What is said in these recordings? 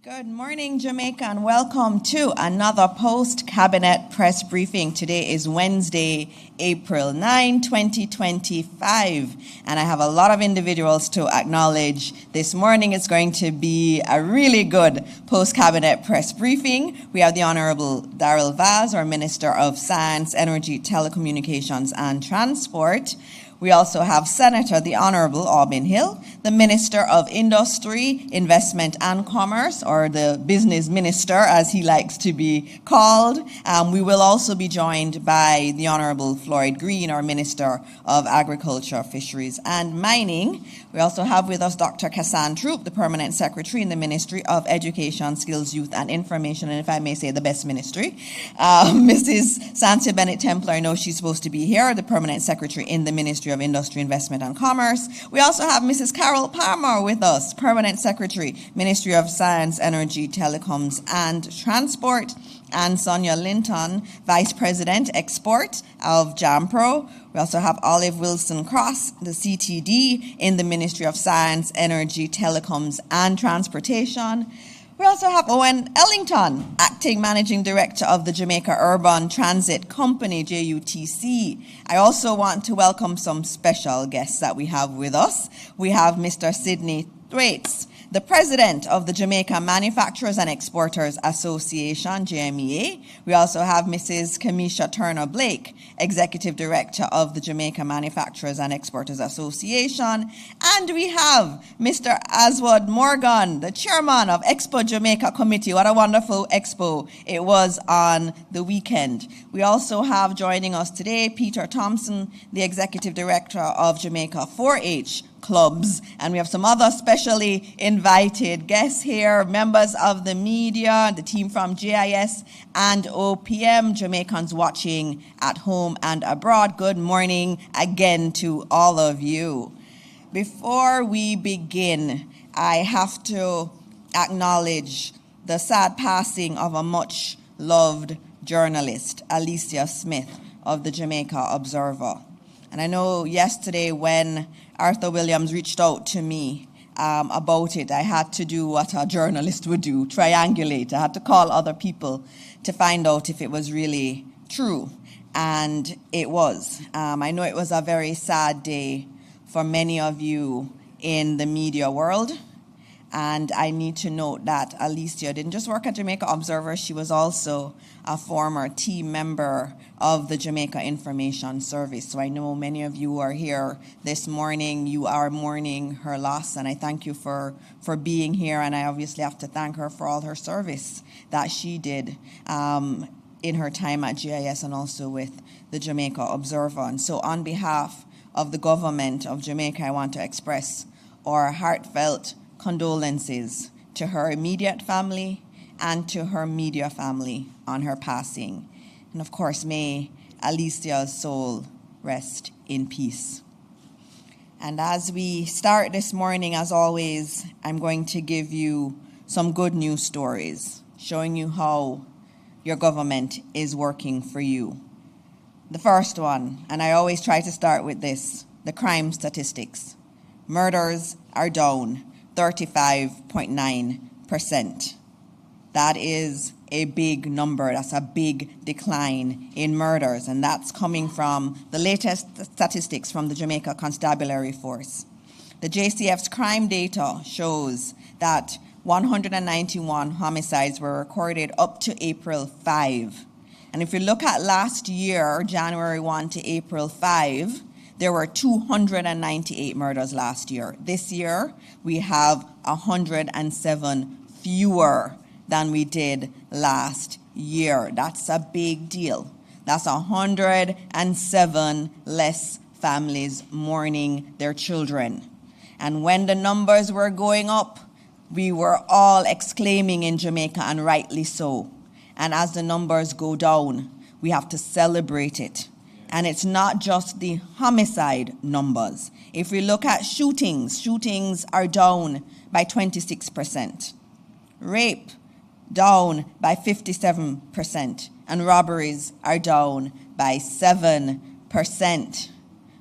Good morning, Jamaica, and welcome to another post-cabinet press briefing. Today is Wednesday, April 9, 2025, and I have a lot of individuals to acknowledge. This morning is going to be a really good post-cabinet press briefing. We have the Honorable Daryl, our Minister of Science, Energy, Telecommunications, and Transport. We also have Senator the Honorable Aubyn Hill, the Minister of Industry, Investment and Commerce, or the Business Minister as he likes to be called. We will also be joined by the Honorable Floyd, our Minister of Agriculture, Fisheries and Mining. We also have with us Dr. Kassan Troop, the Permanent Secretary in the Ministry of Education, Skills, Youth and Information, and if I may say, the best ministry. Mrs. Santia Bennett-Templar, I know she's supposed to be here, the Permanent Secretary in the Ministry of Industry, Investment and Commerce. We also have Mrs. Carol Palmer with us, Permanent Secretary, Ministry of Science, Energy, Telecoms and Transport, and Sonia Linton, Vice President, Export of JAMPRO. We also have Olive Wilson Cross, the CTD in the Ministry of Science, Energy, Telecoms and Transportation. We also have Owen Ellington, Acting Managing Director of the Jamaica Urban Transit Company, JUTC. I also want to welcome some special guests that we have with us. We have Mr. Sidney Thwaites, the President of the Jamaica Manufacturers and Exporters Association, JMEA. We also have Mrs. Kamisha Turner-Blake, Executive Director of the Jamaica Manufacturers and Exporters Association. And we have Mr. Aswad Morgan, the Chairman of Expo Jamaica Committee. What a wonderful expo it was on the weekend. We also have joining us today Peter Thompson, the Executive Director of Jamaica 4-H Clubs, and we have some other specially invited guests here, members of the media, the team from JIS and OPM, Jamaicans watching at home and abroad. Good morning again to all of you. Before we begin, I have to acknowledge the sad passing of a much loved journalist, Alicia Smith of the Jamaica Observer. And I know yesterday when Arthur Williams reached out to me about it, I had to do what a journalist would do, triangulate. I had to call other people to find out if it was really true. And it was. I know it was a very sad day for many of you in the media world. And I need to note that Alicia didn't just work at Jamaica Observer, she was also a former team member of the Jamaica Information Service. So I know many of you are here this morning, you are mourning her loss, and I thank you for being here, and I obviously have to thank her for all her service that she did in her time at GIS and also with the Jamaica Observer. And so on behalf of the government of Jamaica, I want to express our heartfelt condolences to her immediate family and to her media family on her passing. And of course, may Alicia's soul rest in peace. And as we start this morning, as always, I'm going to give you some good news stories, showing you how your government is working for you. The first one, and I always try to start with this, the crime statistics. Murders are down 35.9%. That is a big number. That's a big decline in murders, and that's coming from the latest statistics from the Jamaica Constabulary Force. The JCF's crime data shows that 191 homicides were recorded up to April 5. And if you look at last year, January 1 to April 5, there were 298 murders last year. This year, we have 107 fewer than we did last year. That's a big deal. That's 107 less families mourning their children. And when the numbers were going up, we were all exclaiming in Jamaica, and rightly so. And as the numbers go down, we have to celebrate it. And it's not just the homicide numbers. If we look at shootings are down by 26%. Rape, down by 57%. And robberies are down by 7%.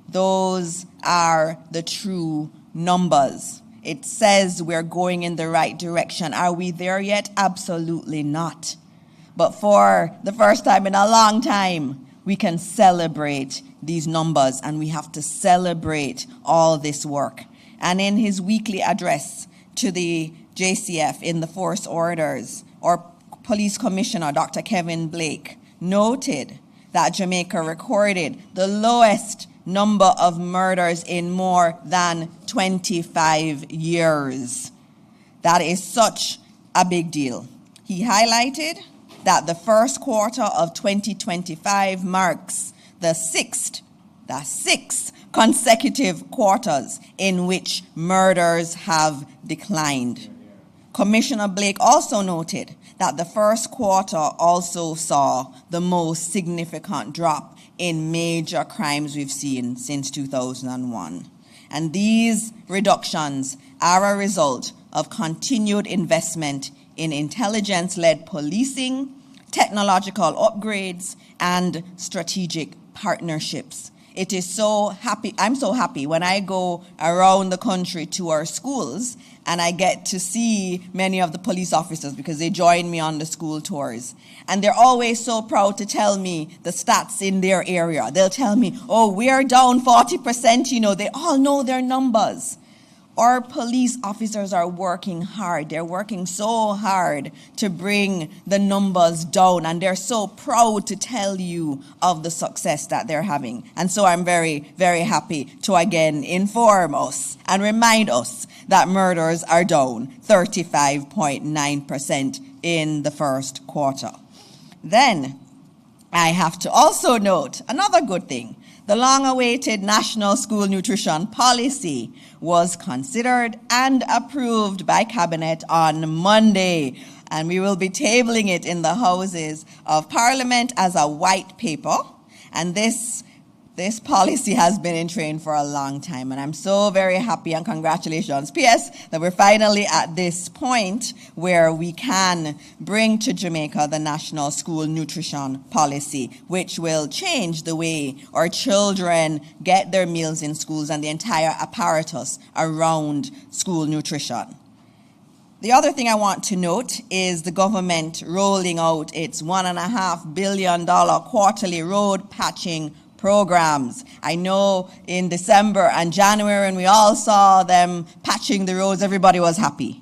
Those are the true numbers. It says we're going in the right direction. Are we there yet? Absolutely not. But for the first time in a long time, we can celebrate these numbers, and we have to celebrate all this work. And in his weekly address to the JCF in the Force Orders, our Police Commissioner, Dr. Kevin Blake, noted that Jamaica recorded the lowest number of murders in more than 25 years. That is such a big deal. He highlighted that the first quarter of 2025 marks the sixth consecutive quarters in which murders have declined. Commissioner Blake also noted that the first quarter also saw the most significant drop in major crimes we've seen since 2001. And these reductions are a result of continued investment in intelligence-led policing, technological upgrades, and strategic partnerships. It is so happy. I'm so happy when I go around the country to our schools and I get to see many of the police officers because they join me on the school tours. And they're always so proud to tell me the stats in their area. They'll tell me, oh, we're down 40%, they all know their numbers. Our police officers are working hard. They're working so hard to bring the numbers down, and they're so proud to tell you of the success that they're having. And so I'm very, very happy to again inform us and remind us that murders are down 35.9% in the first quarter. Then I have to also note another good thing. The long-awaited National School Nutrition Policy was considered and approved by Cabinet on Monday, and we will be tabling it in the Houses of Parliament as a white paper. And this policy has been in train for a long time, and I'm so very happy, and congratulations, PS, that we're finally at this point where we can bring to Jamaica the National School Nutrition Policy, which will change the way our children get their meals in schools and the entire apparatus around school nutrition. The other thing I want to note is the government rolling out its $1.5 billion quarterly road patching programs. I know in December and January when we all saw them patching the roads, everybody was happy.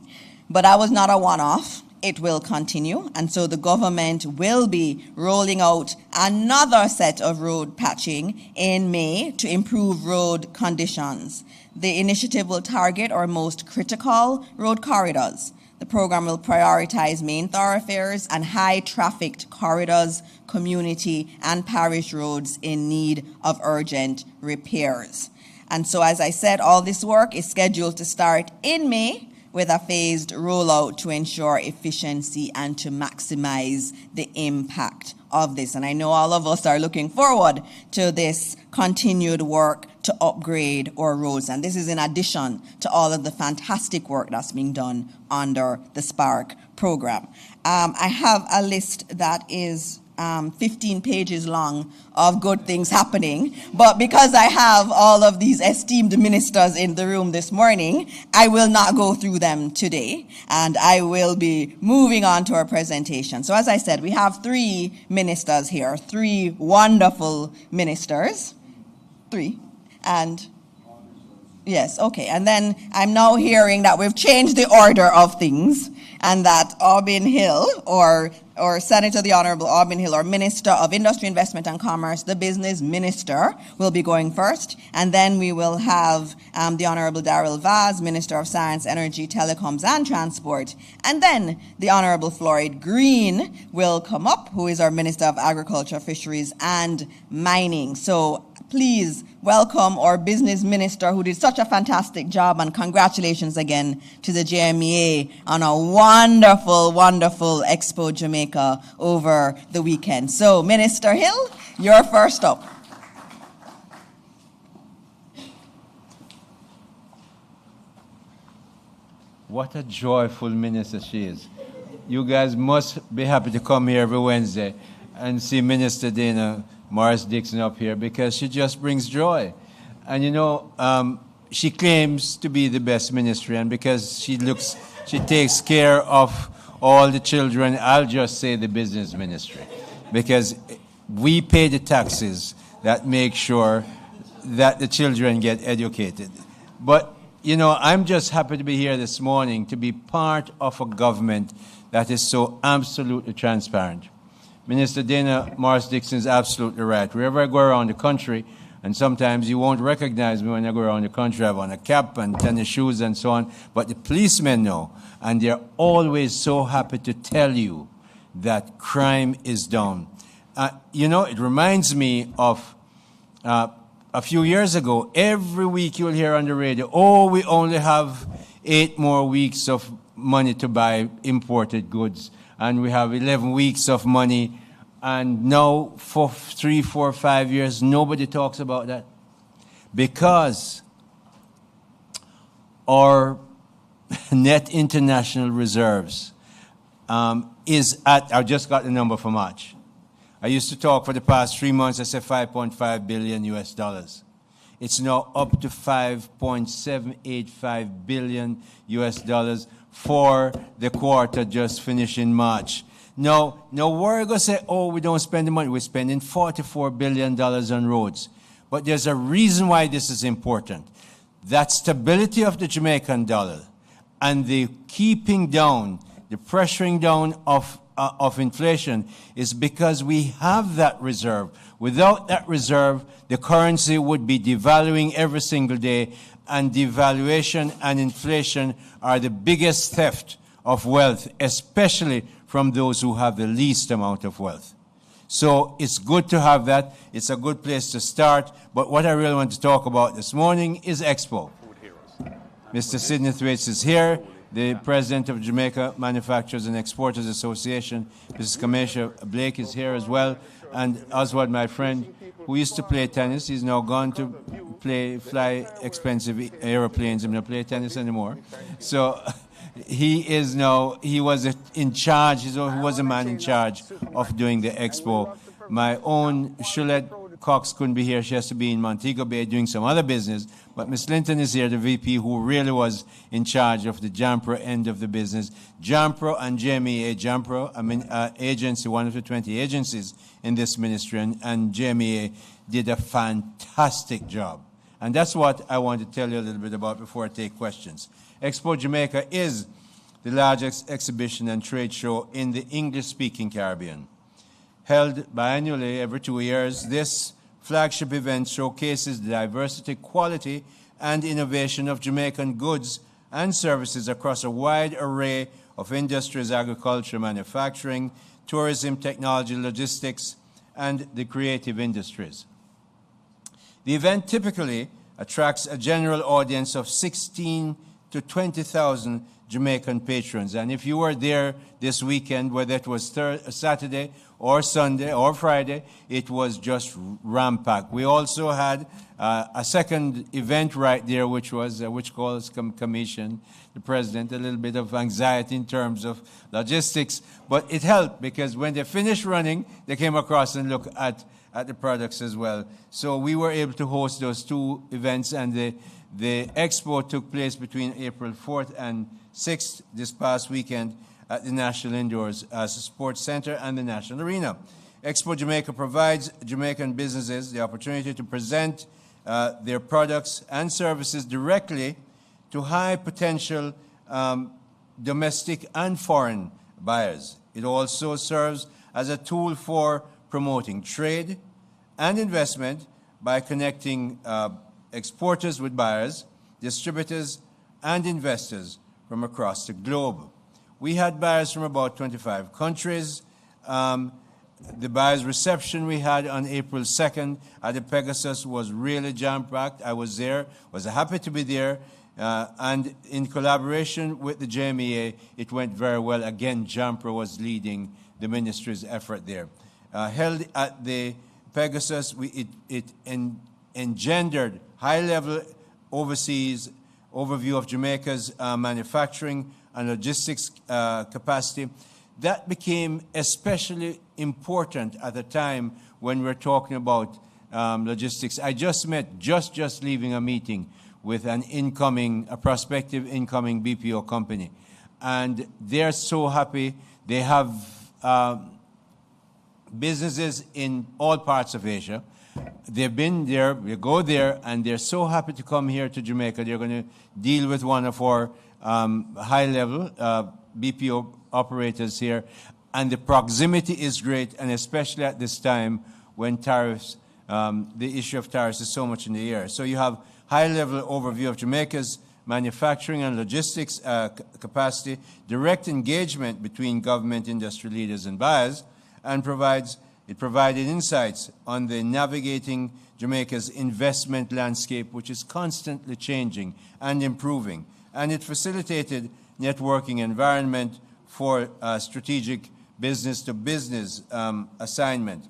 But that was not a one-off. It will continue, and so the government will be rolling out another set of road patching in May to improve road conditions. The initiative will target our most critical road corridors. The program will prioritize main thoroughfares and high-trafficked corridors, community and parish roads in need of urgent repairs. And so, as I said, all this work is scheduled to start in May with a phased rollout to ensure efficiency and to maximize the impact of this. And I know all of us are looking forward to this continued work to upgrade our roads. And this is in addition to all of the fantastic work that's being done under the Spark program. I have a list that is 15 pages long of good things happening, but because I have all of these esteemed ministers in the room this morning, I will not go through them today, and I will be moving on to our presentation. So as I said, we have 3 ministers here, 3 wonderful ministers. 3. And yes, okay. And then I'm now hearing that we've changed the order of things, and that Aubyn Hill, or Senator the Honorable Aubyn Hill, or Minister of Industry, Investment and Commerce, the business minister, will be going first. And then we will have the Honorable Daryl Vaz, Minister of Science, Energy, Telecoms and Transport. And then the Honorable Floyd Green will come up, who is our Minister of Agriculture, Fisheries and Mining. So please welcome our business minister, who did such a fantastic job, and congratulations again to the JMEA on a wonderful, wonderful Expo Jamaica over the weekend. So, Minister Hill, you're first up. What a joyful minister she is. You guys must be happy to come here every Wednesday and see Minister Dana Morris Dixon up here, because she just brings joy. And she claims to be the best ministry, and because she takes care of all the children, I'll just say the business ministry, because we pay the taxes that make sure that the children get educated. But, you know, I'm just happy to be here this morning to be part of a government that is so absolutely transparent. Minister Morris Dixon is absolutely right. Wherever I go around the country, and sometimes you won't recognize me when I go around the country, I have on a cap and tennis shoes and so on, but the policemen know, and they're always so happy to tell you that crime is down. You know, it reminds me of a few years ago. Every week you'll hear on the radio, oh, we only have 8 more weeks of money to buy imported goods, and we have 11 weeks of money, and now for 3, 4, 5 years, nobody talks about that, because our net international reserves is at, I just got the number for March. I used to talk for the past 3 months, I said $5.5 billion US dollars. It's now up to $5.785 billion US dollars for the quarter just finished in March. Now we're going to say, oh, we don't spend the money. We're spending $44 billion on roads. But there's a reason why this is important. That stability of the Jamaican dollar and the keeping down, the pressuring down of inflation is because we have that reserve. Without that reserve, the currency would be devaluing every single day, and devaluation and inflation are the biggest theft of wealth, especially from those who have the least amount of wealth. So it's good to have that. It's a good place to start. But what I really want to talk about this morning is Expo. Mr. Sidney Thwaites is here, the president of Jamaica Manufacturers and Exporters Association. Mrs. Kamisha Blake is here as well. And Oswald, my friend, who used to play tennis, he's now gone to fly expensive airplanes and not play tennis anymore. So he was in charge, he was a man in charge of doing the Expo. My own Shulette Cox couldn't be here. She has to be in Montego Bay doing some other business. But Miss Linton is here, the VP, who really was in charge of the JAMPRO end of the business. JAMPRO and JMEA, JAMPRO, agency, one of the 20 agencies in this ministry, and JMEA did a fantastic job. And that's what I want to tell you a little bit about before I take questions. Expo Jamaica is the largest exhibition and trade show in the English-speaking Caribbean. Held biannually every 2 years, this flagship event showcases the diversity, quality, and innovation of Jamaican goods and services across a wide array of industries: agriculture, manufacturing, tourism, technology, logistics, and the creative industries. The event typically attracts a general audience of 16 to 20,000 Jamaican patrons. And if you were there this weekend, whether it was Saturday or Sunday or Friday, it was just rampacked. We also had a second event right there, which was, which calls Commission, the president, a little bit of anxiety in terms of logistics, but it helped because when they finished running, they came across and looked at the products as well. So we were able to host those 2 events, and the expo took place between April 4th and 6th this past weekend at the National Indoors Sports Center and the National Arena. Expo Jamaica provides Jamaican businesses the opportunity to present their products and services directly to high potential domestic and foreign buyers. It also serves as a tool for promoting trade and investment by connecting exporters with buyers, distributors, and investors from across the globe. We had buyers from about 25 countries. The buyers' reception we had on April 2nd at the Pegasus was really jam-packed. I was there, was happy to be there, and in collaboration with the JMEA, it went very well. Again, JAMPRO was leading the ministry's effort there. Held at the Pegasus, it engendered high-level overseas overview of Jamaica's manufacturing and logistics capacity. That became especially important at a time when we're talking about logistics. I just met, just leaving a meeting with a prospective incoming BPO company. And they're so happy. They have businesses in all parts of Asia. They've been there, they go there, and they're so happy to come here to Jamaica. They're going to deal with one of our high-level BPO operators here. And the proximity is great, and especially at this time when tariffs, the issue of tariffs is so much in the air. So you have high-level overview of Jamaica's manufacturing and logistics capacity, direct engagement between government, industry leaders, and buyers, and it provided insights on the navigating Jamaica's investment landscape, which is constantly changing and improving. And it facilitated networking environment for strategic business-to-business assignment.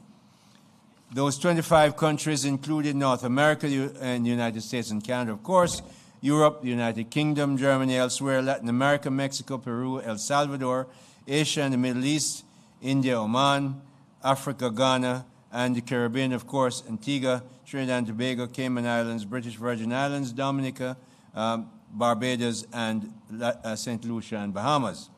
Those 25 countries included North America and the United States and Canada, of course, Europe, the United Kingdom, Germany, elsewhere, Latin America, Mexico, Peru, El Salvador, Asia and the Middle East, India, Oman, Africa, Ghana, and the Caribbean, of course, Antigua, Trinidad and Tobago, Cayman Islands, British Virgin Islands, Dominica, Barbados, and St. Lucia and Bahamas.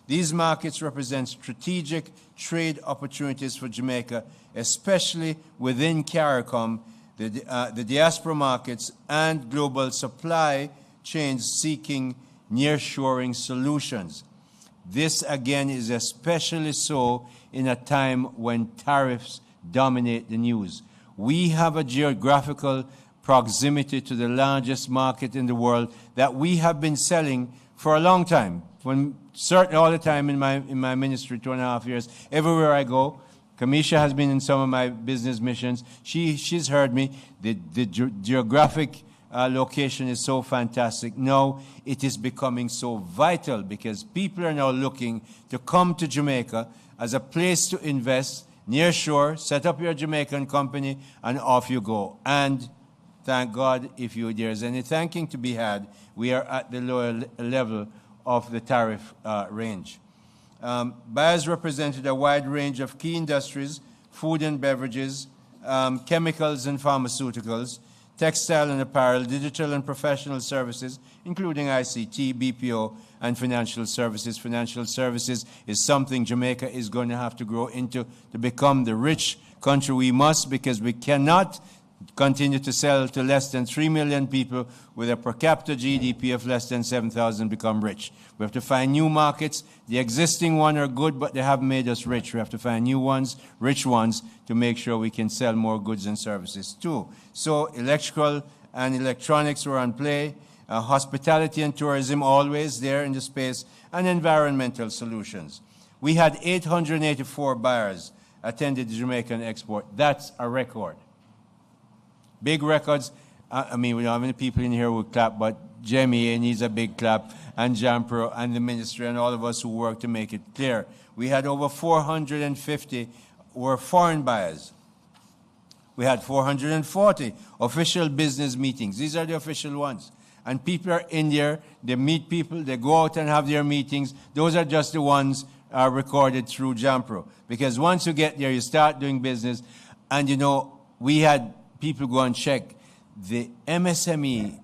These markets represent strategic trade opportunities for Jamaica, especially within CARICOM, the diaspora markets, and global supply chains seeking nearshoring solutions. This, again, is especially so in a time when tariffs dominate the news. We have a geographical proximity to the largest market in the world that we have been selling for a long time. Certainly all the time in my ministry, 2.5 years, everywhere I go. Kamisha has been in some of my business missions. She's heard me. The geographic location is so fantastic. Now it is becoming so vital because people are now looking to come to Jamaica as a place to invest, near shore, set up your Jamaican company, and off you go. And thank God, if there's any thanking to be had, we are at the lower level of the tariff range. Buyers represented a wide range of key industries, food and beverages, chemicals and pharmaceuticals, textile and apparel, digital and professional services, including ICT, BPO, and financial services. Financial services is something Jamaica is going to have to grow into to become the rich country we must, because we cannot continue to sell to less than 3 million people with a per capita GDP of less than 7,000 become rich. We have to find new markets. The existing ones are good, but they haven't made us rich. We have to find new ones, rich ones, to make sure we can sell more goods and services too. So electrical and electronics were on play, hospitality and tourism always there in the space, and environmental solutions. We had 884 buyers attended the Jamaican Export. That's a record. Big records. I mean, we don't have any people in here who clap, but JMA needs a big clap, and JAMPRO and the ministry and all of us who work to make it clear. We had over 450 were foreign buyers. We had 440 official business meetings. These are the official ones. And people are in there, they meet people, they go out and have their meetings. Those are just the ones recorded through JAMPRO. Because once you get there, you start doing business. And you know, we had people go and check. The MSME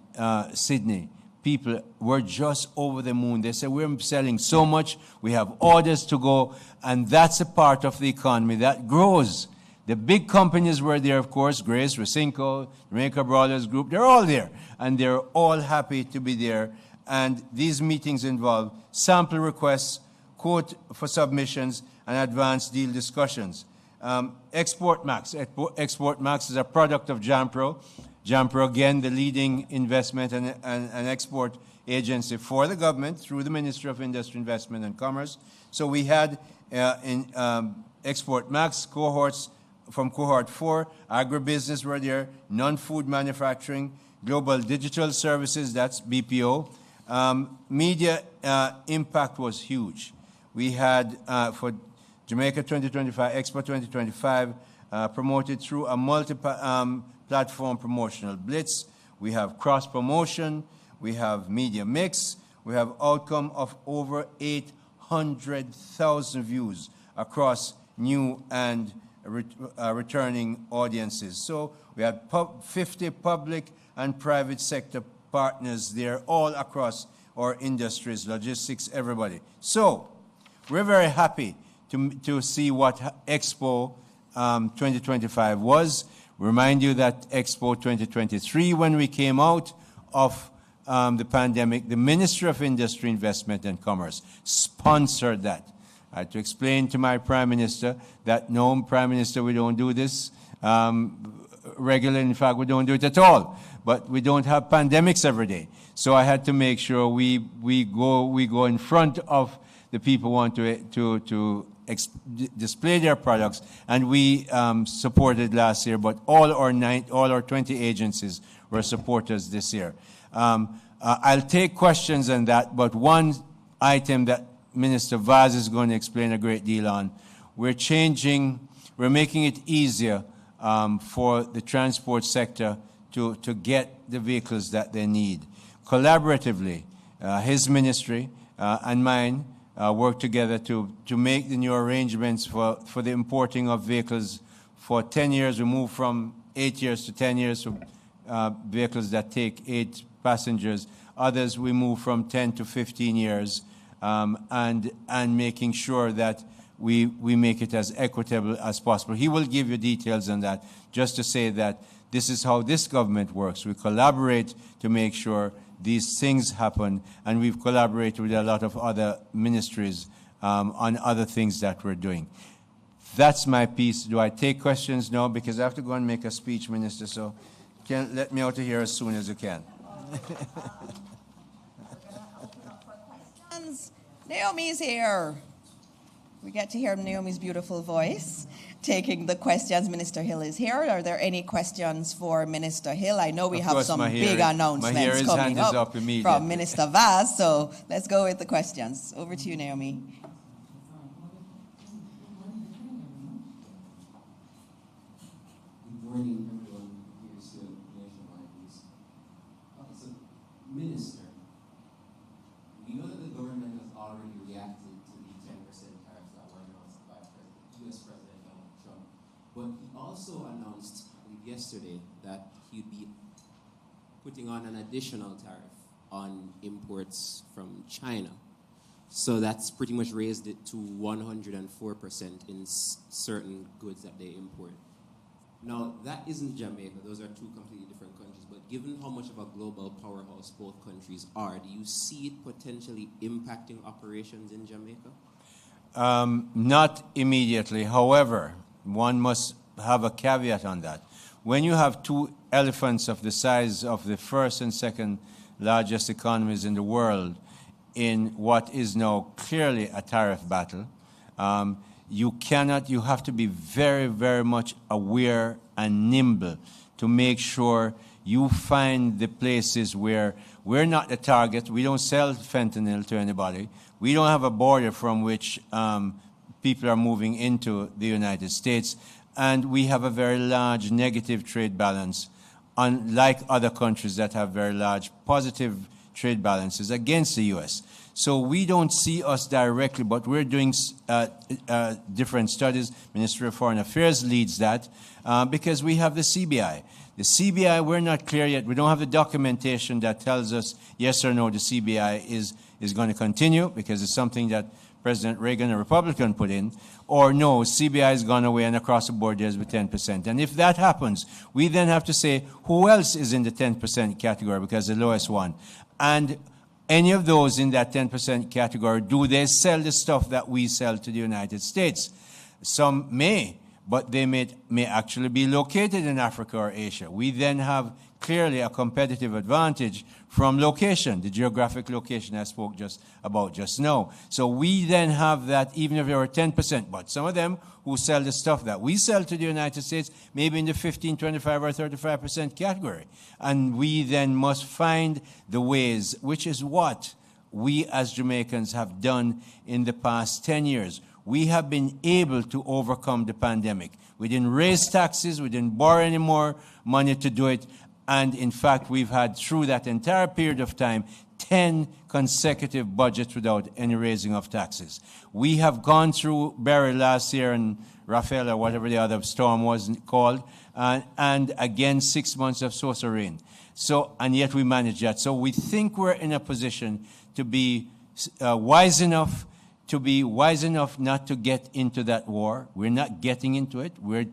Sydney people were just over the moon. They said, we're selling so much, we have orders to go, and that's a part of the economy that grows. The big companies were there, of course, Grace, Recinco, Jamaica Brothers Group, they're all there, and they're all happy to be there. And these meetings involve sample requests, quote for submissions, and advanced deal discussions. Export Max. Export Max is a product of JAMPRO. JAMPRO, again, the leading investment and export agency for the government through the Ministry of Industry, Investment and Commerce. So we had in Export Max cohorts from cohort 4, agribusiness were there, non-food manufacturing, global digital services, that's BPO. Media impact was huge. We had for Jamaica 2025, Expo 2025, promoted through a multi-platform promotional blitz. We have cross-promotion, we have media mix, we have outcome of over 800,000 views across new and returning audiences. So we had 50 public and private sector partners there all across our industries, logistics, everybody. So we're very happy to see what Expo 2025 was. Remind you that Expo 2023, when we came out of the pandemic, the Ministry of Industry, Investment and Commerce sponsored that. I had to explain to my Prime Minister that no, Prime Minister, we don't do this regularly. In fact, we don't do it at all. But we don't have pandemics every day. So I had to make sure we go in front of the people who want to display their products, and we supported last year. But all our 20 agencies were supporters this year. I'll take questions on that, but one item that Minister Vaz is going to explain a great deal on, we're making it easier for the transport sector to get the vehicles that they need. Collaboratively, his ministry and mine work together to make the new arrangements for the importing of vehicles. For 10 years, we moved from 8 years to 10 years for vehicles that take 8 passengers. Others, we move from 10 to 15 years, and making sure that we make it as equitable as possible. He will give you details on that, just to say that this is how this government works. We collaborate to make sure these things happen, and we've collaborated with a lot of other ministries on other things that we're doing. That's my piece. Do I take questions? No, because I have to go and make a speech, Minister, so let me out of here as soon as you can. Naomi's here. We get to hear Naomi's beautiful voice. Taking the questions, Minister Hill is here. Are there any questions for Minister Hill? I know we have some big announcements coming up from Minister Vaz, so let's go with the questions. Over to you, Naomi. Good morning, everyone. Here's the nationwide news. So, Minister, we know that the government has already reacted to the 10% tariffs that were announced by U.S. President Donald Trump, but he also announced, I believe yesterday, that he'd be putting on an additional tariff on imports from China. So that's pretty much raised it to 104% in certain goods that they import. Now, that isn't Jamaica. Those are two completely different countries. But given how much of a global powerhouse both countries are, do you see it potentially impacting operations in Jamaica? Not immediately. However, one must have a caveat on that. When you have two elephants of the size of the first and second largest economies in the world in what is now clearly a tariff battle, you have to be very, very much aware and nimble to make sure you find the places where we're not the target. We don't sell fentanyl to anybody. We don't have a border from which people are moving into the United States. And we have a very large negative trade balance, unlike other countries that have very large positive trade balances against the U.S. So we don't see us directly, but we're doing different studies. Ministry of Foreign Affairs leads that because we have the CBI. The CBI, we're not clear yet. We don't have the documentation that tells us yes or no the CBI is going to continue, because it's something that President Reagan, a Republican, put in, or no, CBI has gone away and across the board there's with 10%. And if that happens, we then have to say who else is in the 10% category, because the lowest one. And any of those in that 10% category, do they sell the stuff that we sell to the United States? Some may, but they may actually be located in Africa or Asia. We then have clearly a competitive advantage from location, the geographic location I spoke about just now. So we then have that, even if they were 10%, but some of them who sell the stuff that we sell to the United States, maybe in the 15, 25, or 35% category. And we then must find the ways, which is what we as Jamaicans have done in the past 10 years. We have been able to overcome the pandemic. We didn't raise taxes, we didn't borrow any more money to do it. And in fact, we've had, through that entire period of time, 10 consecutive budgets without any raising of taxes. We have gone through Barry last year and Rafael or whatever the other storm was called, and again 6 months of so-so rain. So, and yet we managed that. So we think we're in a position to be wise enough not to get into that war. We're not getting into it. We're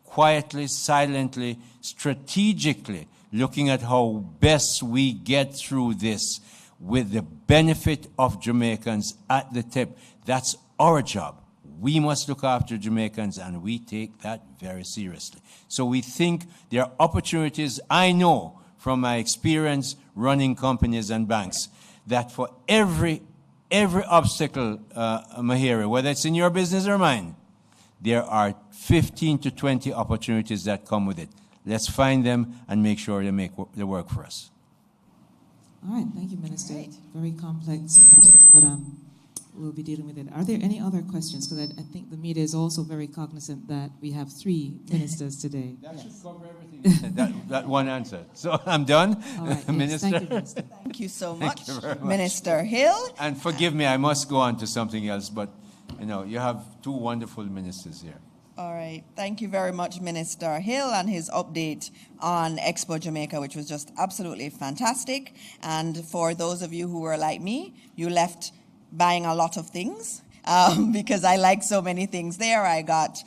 quietly, silently, strategically looking at how best we get through this with the benefit of Jamaicans at the tip. That's our job. We must look after Jamaicans, and we take that very seriously. So we think there are opportunities. I know from my experience running companies and banks that for every obstacle, Mahiri, whether it's in your business or mine, there are 15 to 20 opportunities that come with it. Let's find them and make sure they work for us. All right, thank you, Minister. Very complex matters, but we'll be dealing with it. Are there any other questions? Because I think the media is also very cognizant that we have 3 ministers today. That should cover everything. that one answer. So I'm done, All right, Minister. Yes, thank you, Minister. Thank you so much, you very much. Minister Hill. And forgive me, I must go on to something else, but you have 2 wonderful ministers here. All right. Thank you very much, Minister Hill, and his update on Expo Jamaica, which was just absolutely fantastic. And for those of you who were like me, you left buying a lot of things because I like so many things there. I got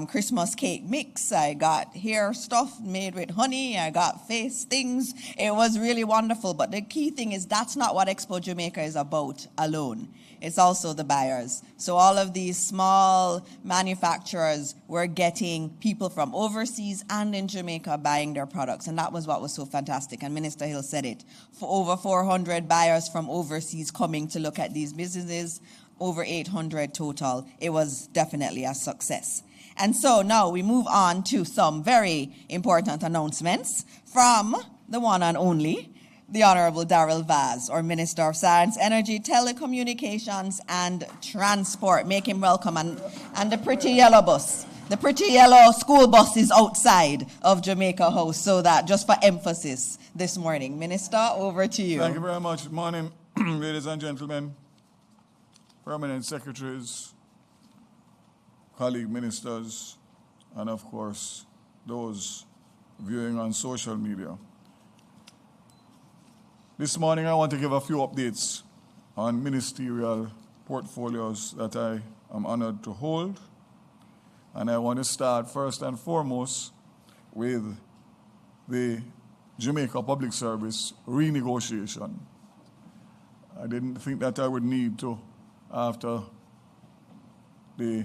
Christmas cake mix. I got hair stuff made with honey. I got face things. It was really wonderful. But the key thing is that's not what Expo Jamaica is about alone. It's also the buyers. So all of these small manufacturers were getting people from overseas and in Jamaica buying their products. And that was what was so fantastic. And Minister Hill said it. For over 400 buyers from overseas coming to look at these businesses, over 800 total. It was definitely a success. And so now we move on to some very important announcements from the one and only, the Honorable Daryl Vaz, or Minister of Science, Energy, Telecommunications, and Transport. Make him welcome. And the pretty yellow bus. The pretty yellow school bus is outside of Jamaica House, so that just for emphasis this morning. Minister, over to you. Thank you very much. Good morning, ladies and gentlemen, permanent secretaries, colleague ministers, and of course, those viewing on social media. This morning, I want to give a few updates on ministerial portfolios that I am honored to hold. And I want to start first and foremost with the Jamaica Public Service renegotiation. I didn't think that I would need to after the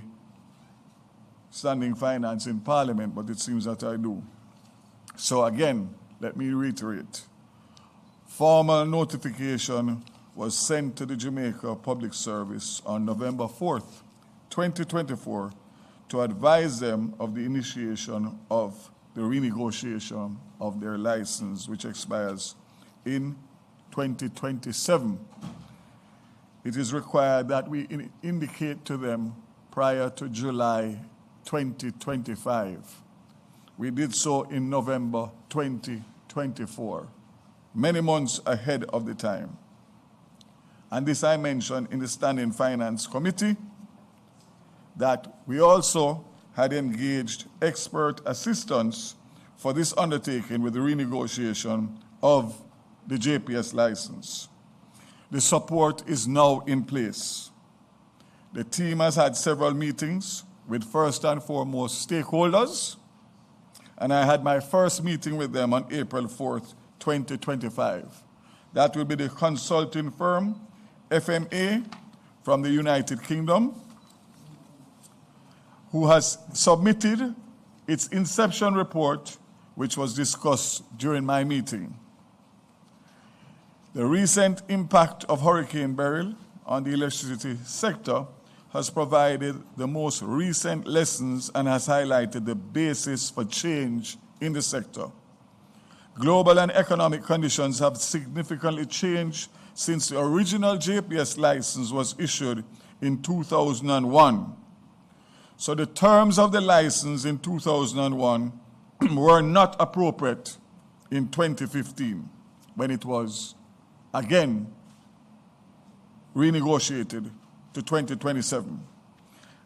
standing finance in Parliament, but it seems that I do. So again, let me reiterate. Formal notification was sent to the Jamaica Public Service on November 4th, 2024, to advise them of the initiation of the renegotiation of their license, which expires in 2027. It is required that we indicate to them prior to July 2025. We did so in November 2024. Many months ahead of the time. And this I mentioned in the Standing Finance Committee, that we also had engaged expert assistance for this undertaking with the renegotiation of the JPS license. The support is now in place. The team has had several meetings with first and foremost stakeholders, and I had my first meeting with them on April 4th, 2025. That will be the consulting firm, FMA, from the United Kingdom, who has submitted its inception report, which was discussed during my meeting. The recent impact of Hurricane Beryl on the electricity sector has provided the most recent lessons and has highlighted the basis for change in the sector. Global and economic conditions have significantly changed since the original JPS license was issued in 2001. So the terms of the license in 2001 were not appropriate in 2015 when it was again renegotiated to 2027,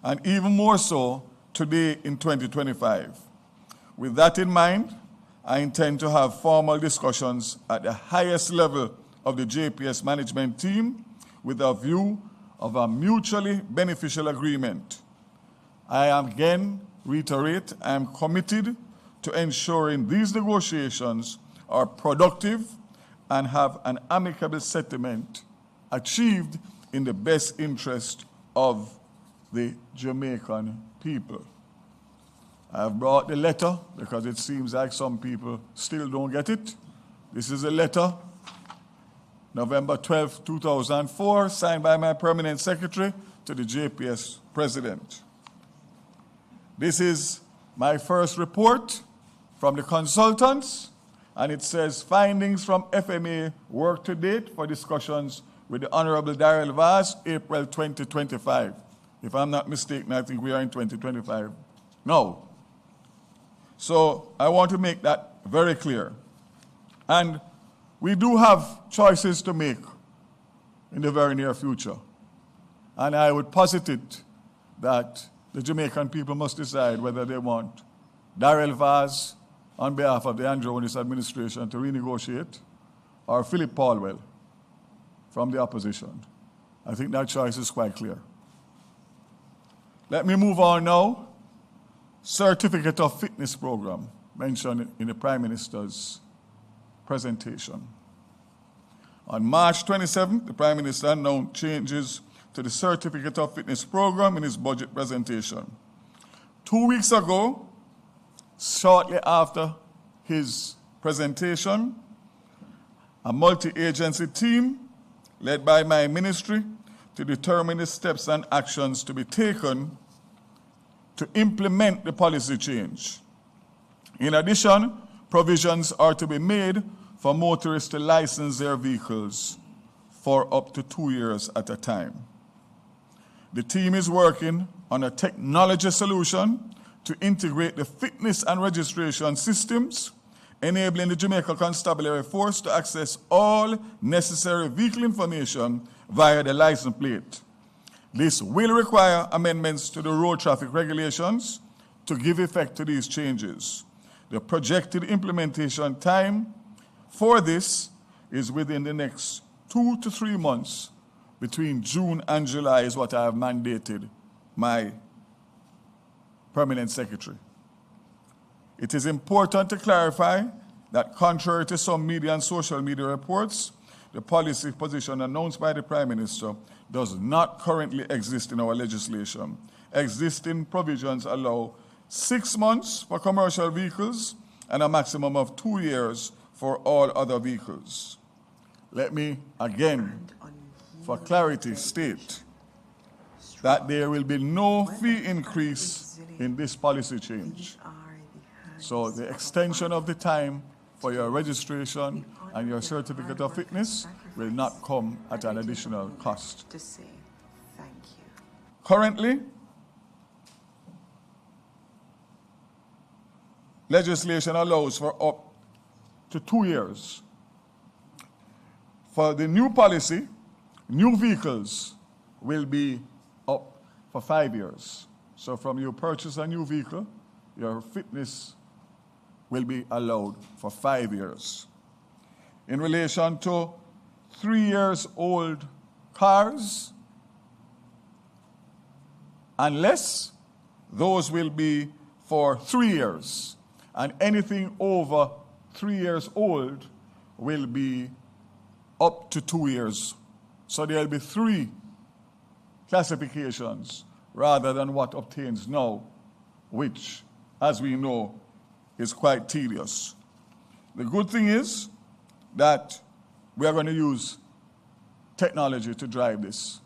and even more so today in 2025. With that in mind, I intend to have formal discussions at the highest level of the JPS management team with a view of a mutually beneficial agreement. I again reiterate, I am committed to ensuring these negotiations are productive and have an amicable settlement achieved in the best interest of the Jamaican people. I have brought the letter because it seems like some people still don't get it. This is a letter, November 12, 2004, signed by my permanent secretary to the JPS president. This is my first report from the consultants, and it says findings from FMA work to date for discussions with the Honorable Daryl Vaz, April 2025. If I'm not mistaken, I think we are in 2025 now. So I want to make that very clear. And we do have choices to make in the very near future. And I would posit it that the Jamaican people must decide whether they want Daryl Vaz on behalf of the Andrew Onis administration to renegotiate or Philip Paulwell from the opposition. I think that choice is quite clear. Let me move on now. Certificate of Fitness Program mentioned in the Prime Minister's presentation. On March 27th, the Prime Minister announced changes to the Certificate of Fitness Program in his budget presentation. 2 weeks ago, shortly after his presentation, a multi-agency team led by my ministry to determine the steps and actions to be taken to implement the policy change. In addition, provisions are to be made for motorists to license their vehicles for up to 2 years at a time. The team is working on a technology solution to integrate the fitness and registration systems, enabling the Jamaica Constabulary Force to access all necessary vehicle information via the license plate. This will require amendments to the road traffic regulations to give effect to these changes. The projected implementation time for this is within the next 2 to 3 months. Between June and July is what I have mandated my permanent secretary. It is important to clarify that contrary to some media and social media reports, the policy position announced by the Prime Minister does not currently exist in our legislation. Existing provisions allow 6 months for commercial vehicles and a maximum of 2 years for all other vehicles. Let me again, for clarity, state that there will be no fee increase in this policy change. So the extension of the time for your registration and your certificate of fitness will not come at an additional cost. Currently, legislation allows for up to 2 years. For the new policy, new vehicles will be up for 5 years. So from you purchase a new vehicle, your fitness will be allowed for 5 years. In relation to 3 years old cars and less, those will be for 3 years. And anything over 3 years old will be up to 2 years. So there will be 3 classifications rather than what obtains now, which, as we know, is quite tedious. The good thing is that we are going to use technology to drive this.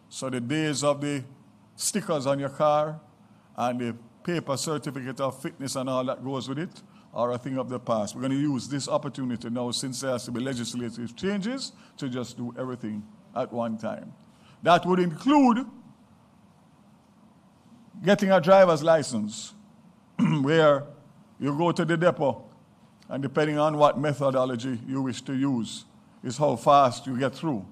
So the days of the stickers on your car and the paper certificate of fitness and all that goes with it are a thing of the past. We're going to use this opportunity now, since there has to be legislative changes, to just do everything at one time. That would include getting a driver's license, where you go to the depot, and depending on what methodology you wish to use, is how fast you get through.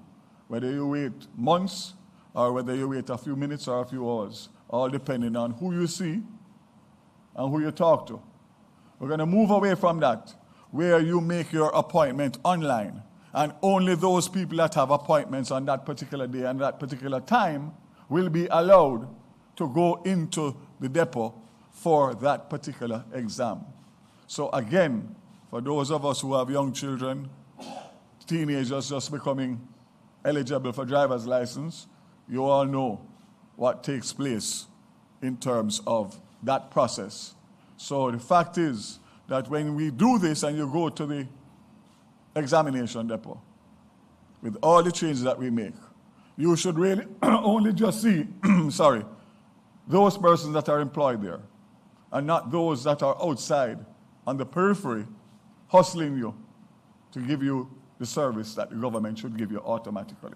Whether you wait months or whether you wait a few minutes or a few hours, all depending on who you see and who you talk to. We're going to move away from that, where you make your appointment online. And only those people that have appointments on that particular day and that particular time will be allowed to go into the depot for that particular exam. So again, for those of us who have young children, teenagers just becoming eligible for driver's license, you all know what takes place in terms of that process. So the fact is that when we do this and you go to the examination depot, with all the changes that we make, you should really only just see, those persons that are employed there, and not those that are outside on the periphery hustling you to give you the service that the government should give you automatically.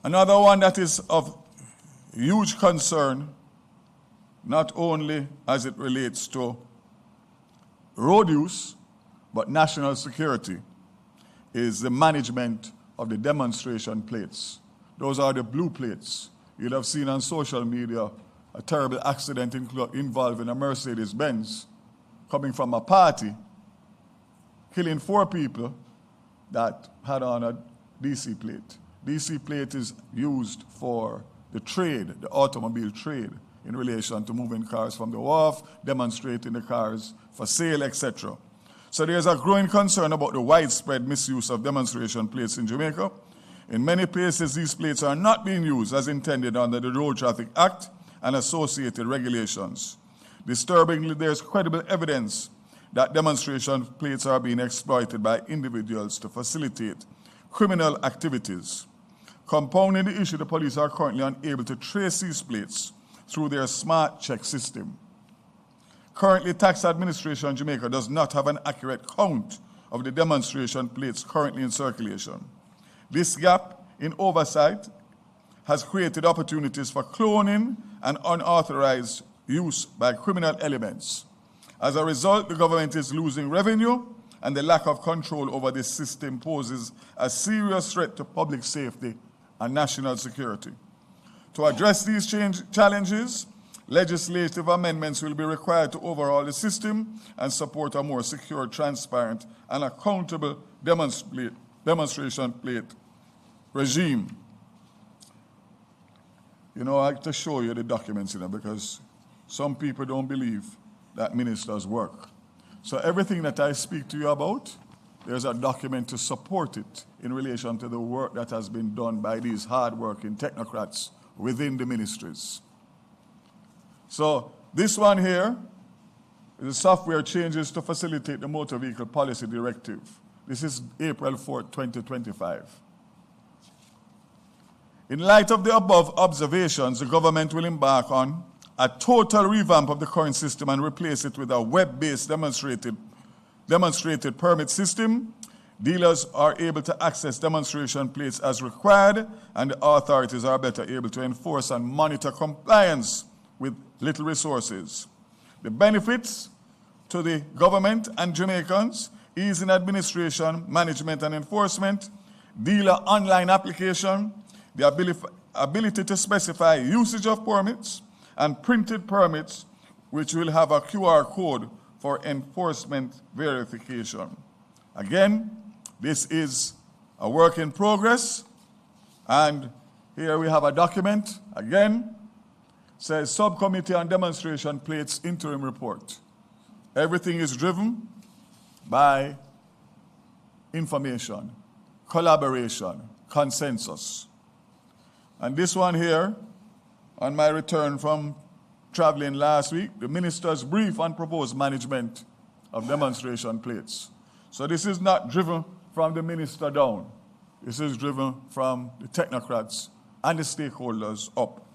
Another one that is of huge concern, not only as it relates to road use, but national security, is the management of the demonstration plates. Those are the blue plates. You'll have seen on social media a terrible accident involving a Mercedes-Benz coming from a party, killing 4 people that had on a DC plate. DC plate is used for the trade, the automobile trade, in relation to moving cars from the wharf, demonstrating the cars for sale, etc. So there's a growing concern about the widespread misuse of demonstration plates in Jamaica. In many places, these plates are not being used as intended under the Road Traffic Act and associated regulations. Disturbingly, there's credible evidence that demonstration plates are being exploited by individuals to facilitate criminal activities. Compounding the issue, the police are currently unable to trace these plates through their smart check system. Currently, Tax Administration Jamaica does not have an accurate count of the demonstration plates currently in circulation. This gap in oversight has created opportunities for cloning and unauthorized use by criminal elements. As a result, the government is losing revenue, and the lack of control over this system poses a serious threat to public safety and national security. To address these challenges, legislative amendments will be required to overhaul the system and support a more secure, transparent, and accountable demonstration plate regime. You know, I have to show you the documents, because some people don't believe that ministers work. So everything that I speak to you about, there's a document to support it in relation to the work that has been done by these hard-working technocrats within the ministries. So this one here is the software changes to facilitate the Motor Vehicle Policy Directive. This is April 4, 2025. In light of the above observations, the government will embark on a total revamp of the current system and replace it with a web-based demonstrated permit system. Dealers are able to access demonstration plates as required, and the authorities are better able to enforce and monitor compliance with little resources. The benefits to the government and Jamaicans: ease in administration, management, and enforcement, dealer online application, the ability to specify usage of permits, and printed permits, which will have a QR code for enforcement verification. Again, this is a work in progress, and here we have a document. Again, says Subcommittee on Demonstration Plates Interim Report. Everything is driven by information, collaboration, consensus. And this one here, on my return from traveling last week, the minister's brief on proposed management of demonstration plates. So this is not driven from the minister down. This is driven from the technocrats and the stakeholders up.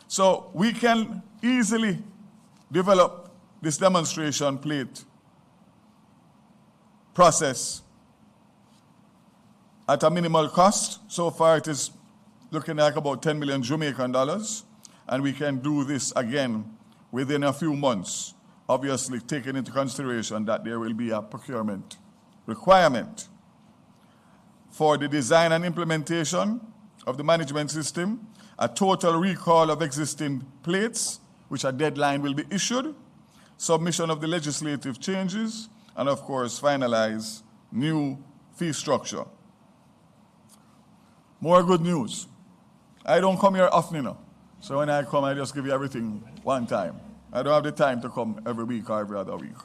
So we can easily develop this demonstration plate process at a minimal cost. So far it is looking like about 10 million Jamaican dollars, and we can do this again within a few months obviously taking into consideration that there will be a procurement requirement for the design and implementation of the management system, a total recall of existing plates, which a deadline will be issued, submission of the legislative changes, and of course, finalize new fee structure. More good news. I don't come here often enough. So when I come, I just give you everything one time. I don't have the time to come every week or every other week.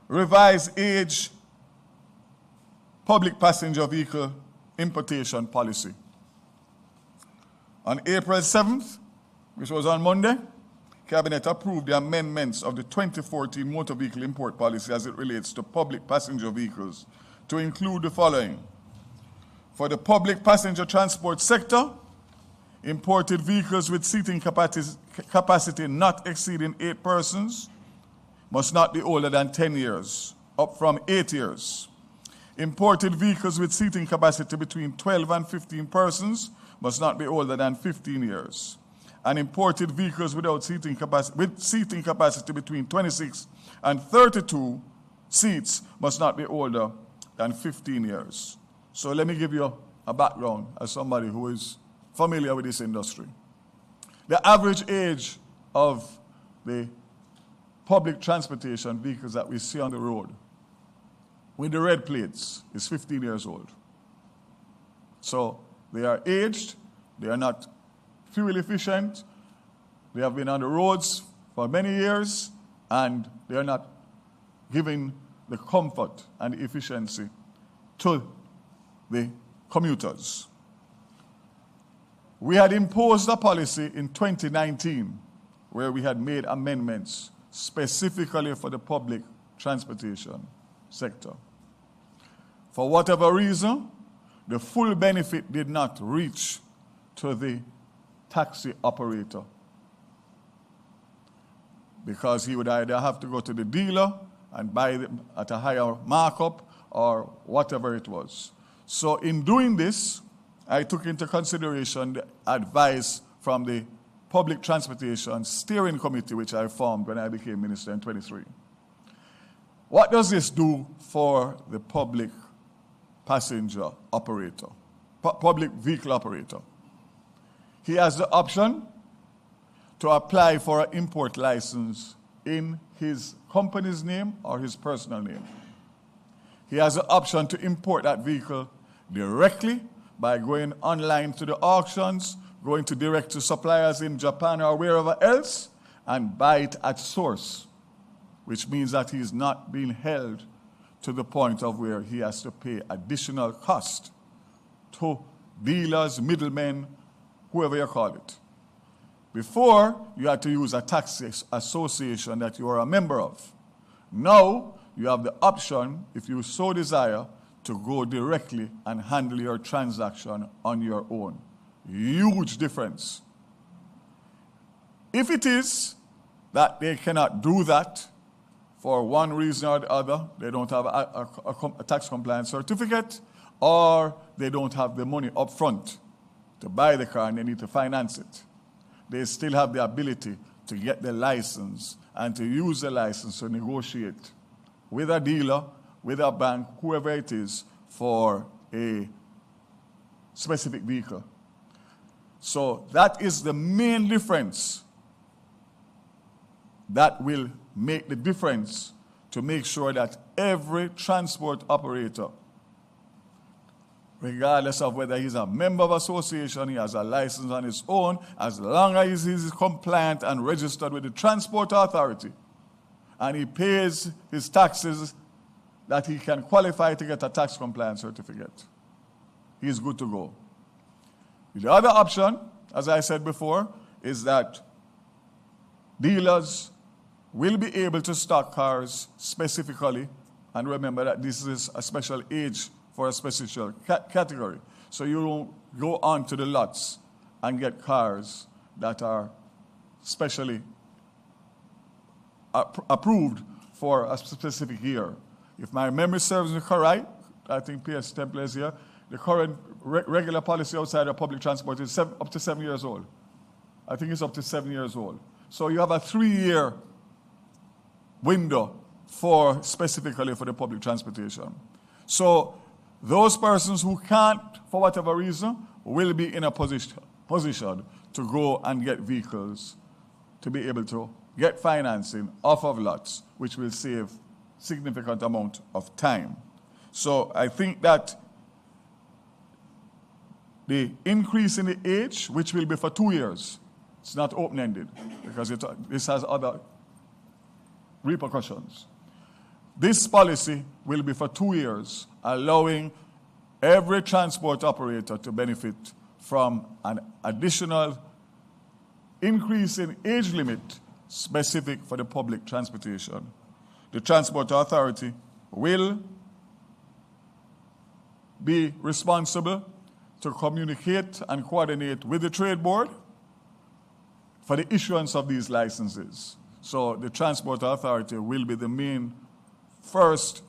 Revised age public passenger vehicle importation policy. On April 7th, which was on Monday, Cabinet approved the amendments of the 2014 motor vehicle import policy as it relates to public passenger vehicles to include the following. For the public passenger transport sector, imported vehicles with seating capacity not exceeding 8 persons must not be older than 10 years, up from 8 years. Imported vehicles with seating capacity between 12 and 15 persons must not be older than 15 years. And imported vehicles with seating capacity between 26 and 32 seats must not be older than 15 years. So let me give you a background as somebody who is familiar with this industry. The average age of the public transportation vehicles that we see on the road with the red plates is 15 years old. So they are aged, they are not fuel efficient, they have been on the roads for many years, and they are not giving the comfort and efficiency to the commuters. We had imposed a policy in 2019 where we had made amendments specifically for the public transportation sector. For whatever reason, the full benefit did not reach to the taxi operator because he would either have to go to the dealer and buy them at a higher markup or whatever it was. So in doing this, I took into consideration the advice from the Public Transportation Steering Committee, which I formed when I became minister in 23. What does this do for the public passenger operator, public vehicle operator? He has the option to apply for an import license in his company's name or his personal name. He has the option to import that vehicle directly by going online to the auctions, going to direct to suppliers in Japan or wherever else, and buy it at source, which means that he's not being held to the point of where he has to pay additional cost to dealers, middlemen, whoever you call it. Before, you had to use a taxi association that you are a member of. Now, you have the option, if you so desire, to go directly and handle your transaction on your own. Huge difference. If it is that they cannot do that for one reason or the other, they don't have a tax compliance certificate, or they don't have the money up front to buy the car and they need to finance it, they still have the ability to get the license and to use the license to negotiate with a dealer, with a bank, whoever it is, for a specific vehicle. So that is the main difference that will make the difference to make sure that every transport operator, regardless of whether he's a member of association, he has a license on his own, as long as he's compliant and registered with the transport authority, and he pays his taxes, that he can qualify to get a tax compliance certificate. He's good to go. The other option, as I said before, is that dealers will be able to stock cars specifically, and remember that this is a special age for a special category. So you don't go on to the lots and get cars that are specially approved for a specific year. If my memory serves me correct, I think PS Temple is here, the current regular policy outside of public transport is up to 7 years old. I think it's up to 7 years old. So you have a 3-year window specifically for the public transportation. So those persons who can't, for whatever reason, will be in a position to go and get vehicles to be able to get financing off of lots, which will save significant amount of time. So I think that the increase in the age, which will be for 2 years, it's not open-ended because this has other repercussions. This policy will be for 2 years, allowing every transport operator to benefit from an additional increase in age limit specific for the public transportation. The Transport Authority will be responsible to communicate and coordinate with the Trade Board for the issuance of these licenses. So the Transport Authority will be the main first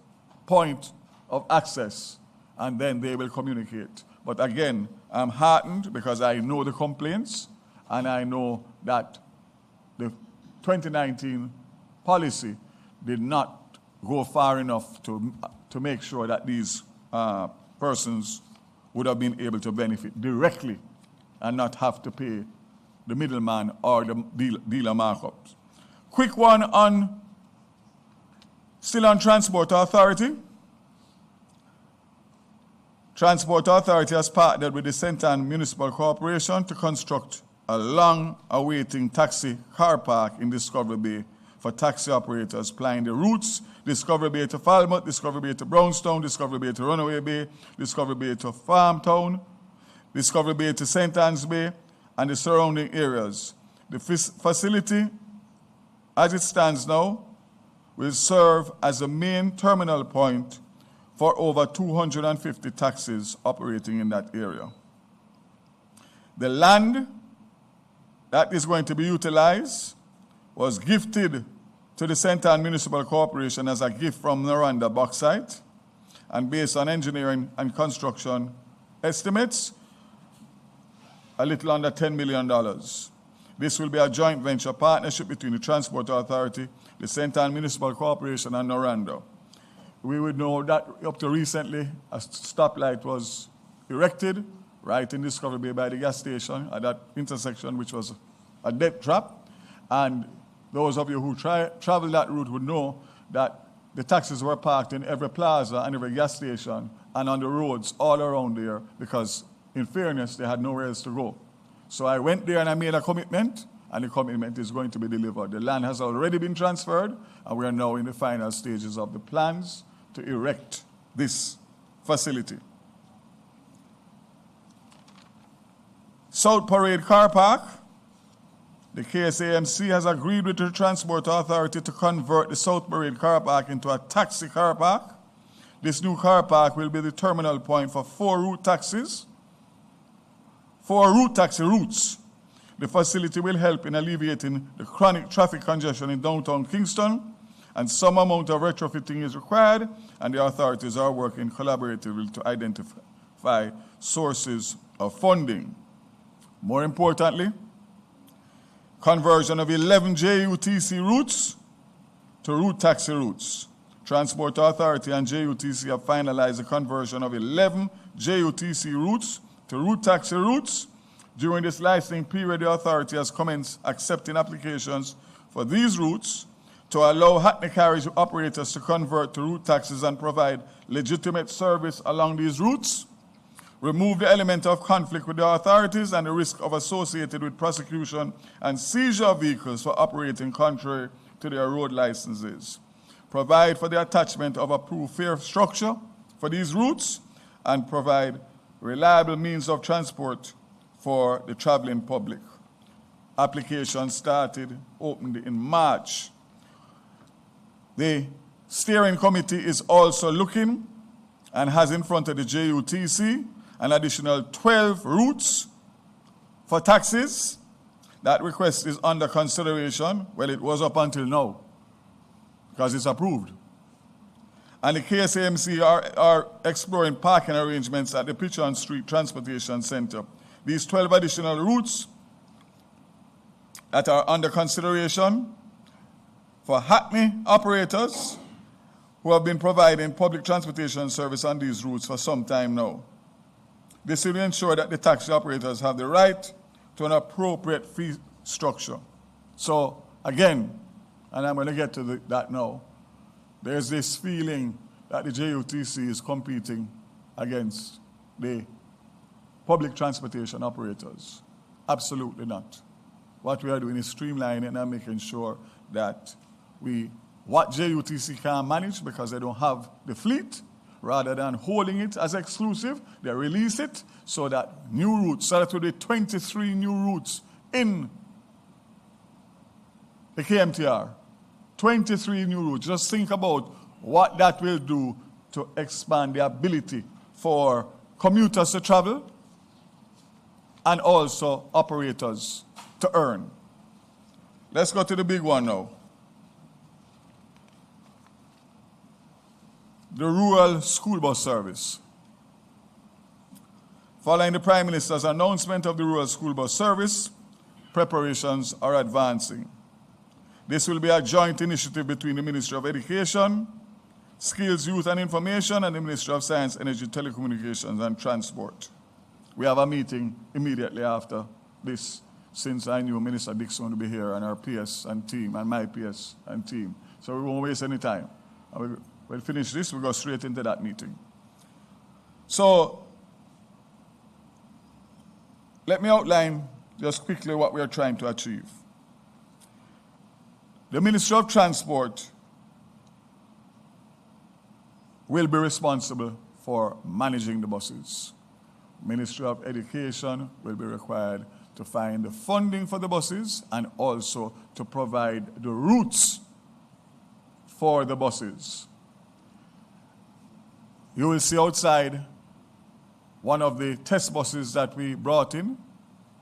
point of access, and then they will communicate. But again, I'm heartened because I know the complaints, and I know that the 2019 policy did not go far enough to make sure that these persons would have been able to benefit directly and not have to pay the middleman or the dealer markups. Quick one on, still on Transport Authority. Transport Authority has partnered with the St. Ann Municipal Corporation to construct a long-awaiting taxi car park in Discovery Bay for taxi operators plying the routes Discovery Bay to Falmouth, Discovery Bay to Brownstown, Discovery Bay to Runaway Bay, Discovery Bay to Farmtown, Discovery Bay to St. Anne's Bay, and the surrounding areas. The facility, as it stands now, will serve as a main terminal point for over 250 taxis operating in that area. The land that is going to be utilized was gifted to the St. Ann Municipal Corporation as a gift from Noranda Bauxite, and based on engineering and construction estimates, a little under $10 million. This will be a joint venture partnership between the Transport Authority, the St. Ann Municipal Corporation, and Noranda. We would know that up to recently, a stoplight was erected right in Discovery Bay by the gas station at that intersection, which was a death trap. And those of you who travel that route would know that the taxis were parked in every plaza and every gas station and on the roads all around there because, in fairness, they had nowhere else to go. So I went there and I made a commitment, and the commitment is going to be delivered. The land has already been transferred, and we are now in the final stages of the plans to erect this facility. South Parade Car Park. The KSAMC has agreed with the Transport Authority to convert the South Parade Car Park into a taxi car park. This new car park will be the terminal point for 4 route taxi routes. The facility will help in alleviating the chronic traffic congestion in downtown Kingston, and some amount of retrofitting is required, and the authorities are working collaboratively to identify sources of funding. More importantly, conversion of 11 JUTC routes to route taxi routes. Transport Authority and JUTC have finalized the conversion of 11 JUTC routes to route taxi routes. During this licensing period, the authority has commenced accepting applications for these routes to allow hackney carriage operators to convert to route taxis and provide legitimate service along these routes, remove the element of conflict with the authorities and the risk of associated with prosecution and seizure of vehicles for operating contrary to their road licenses, provide for the attachment of approved fare structure for these routes, and provide reliable means of transport for the traveling public. Application opened in March. The steering committee is also looking and has in front of the JUTC an additional 12 routes for taxis. That request is under consideration. Well, it was up until now because it's approved. And the KSAMC are exploring parking arrangements at the Pichon Street Transportation Center. These 12 additional routes that are under consideration for Hackney operators who have been providing public transportation service on these routes for some time now. This will ensure that the taxi operators have the right to an appropriate fee structure. So again, and I'm going to get to that now, there's this feeling that the JUTC is competing against the public transportation operators. Absolutely not. What we are doing is streamlining and making sure that what JUTC can manage, because they don't have the fleet, rather than holding it as exclusive, they release it so that new routes, so that will be 23 new routes in the KMTR. 23 new routes. Just think about what that will do to expand the ability for commuters to travel and also operators to earn. Let's go to the big one now. The rural school bus service. Following the Prime Minister's announcement of the rural school bus service, preparations are advancing. This will be a joint initiative between the Ministry of Education, Skills, Youth and Information, and the Ministry of Science, Energy, Telecommunications and Transport. We have a meeting immediately after this, since I knew Minister Dixon would be here, and our PS and team, and my PS and team. So we won't waste any time. We'll finish this, we'll go straight into that meeting. So, let me outline just quickly what we are trying to achieve. The Ministry of Transport will be responsible for managing the buses. Ministry of Education will be required to find the funding for the buses and also to provide the routes for the buses. You will see outside one of the test buses that we brought in,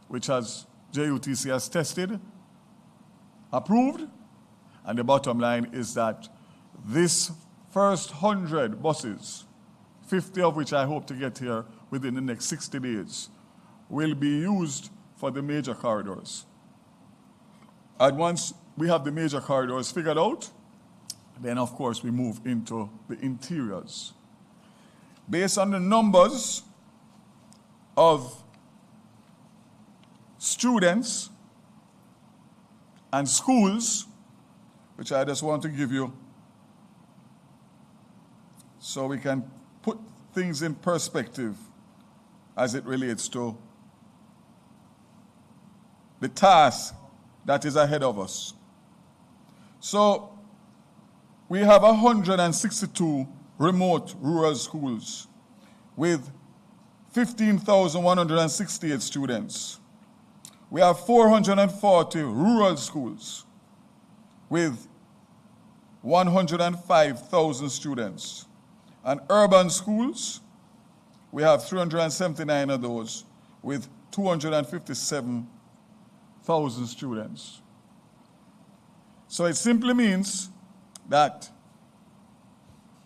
which JUTC has tested, approved, and the bottom line is that this first 100 buses, 50 of which I hope to get here within the next 60 days, will be used for the major corridors. And once we have the major corridors figured out, then of course we move into the interiors. Based on the numbers of students and schools, which I just want to give you so we can put things in perspective as it relates to the task that is ahead of us. So we have 162 remote rural schools with 15,168 students. We have 440 rural schools with 105,000 students. And urban schools, we have 379 of those with 257,000 students. So it simply means that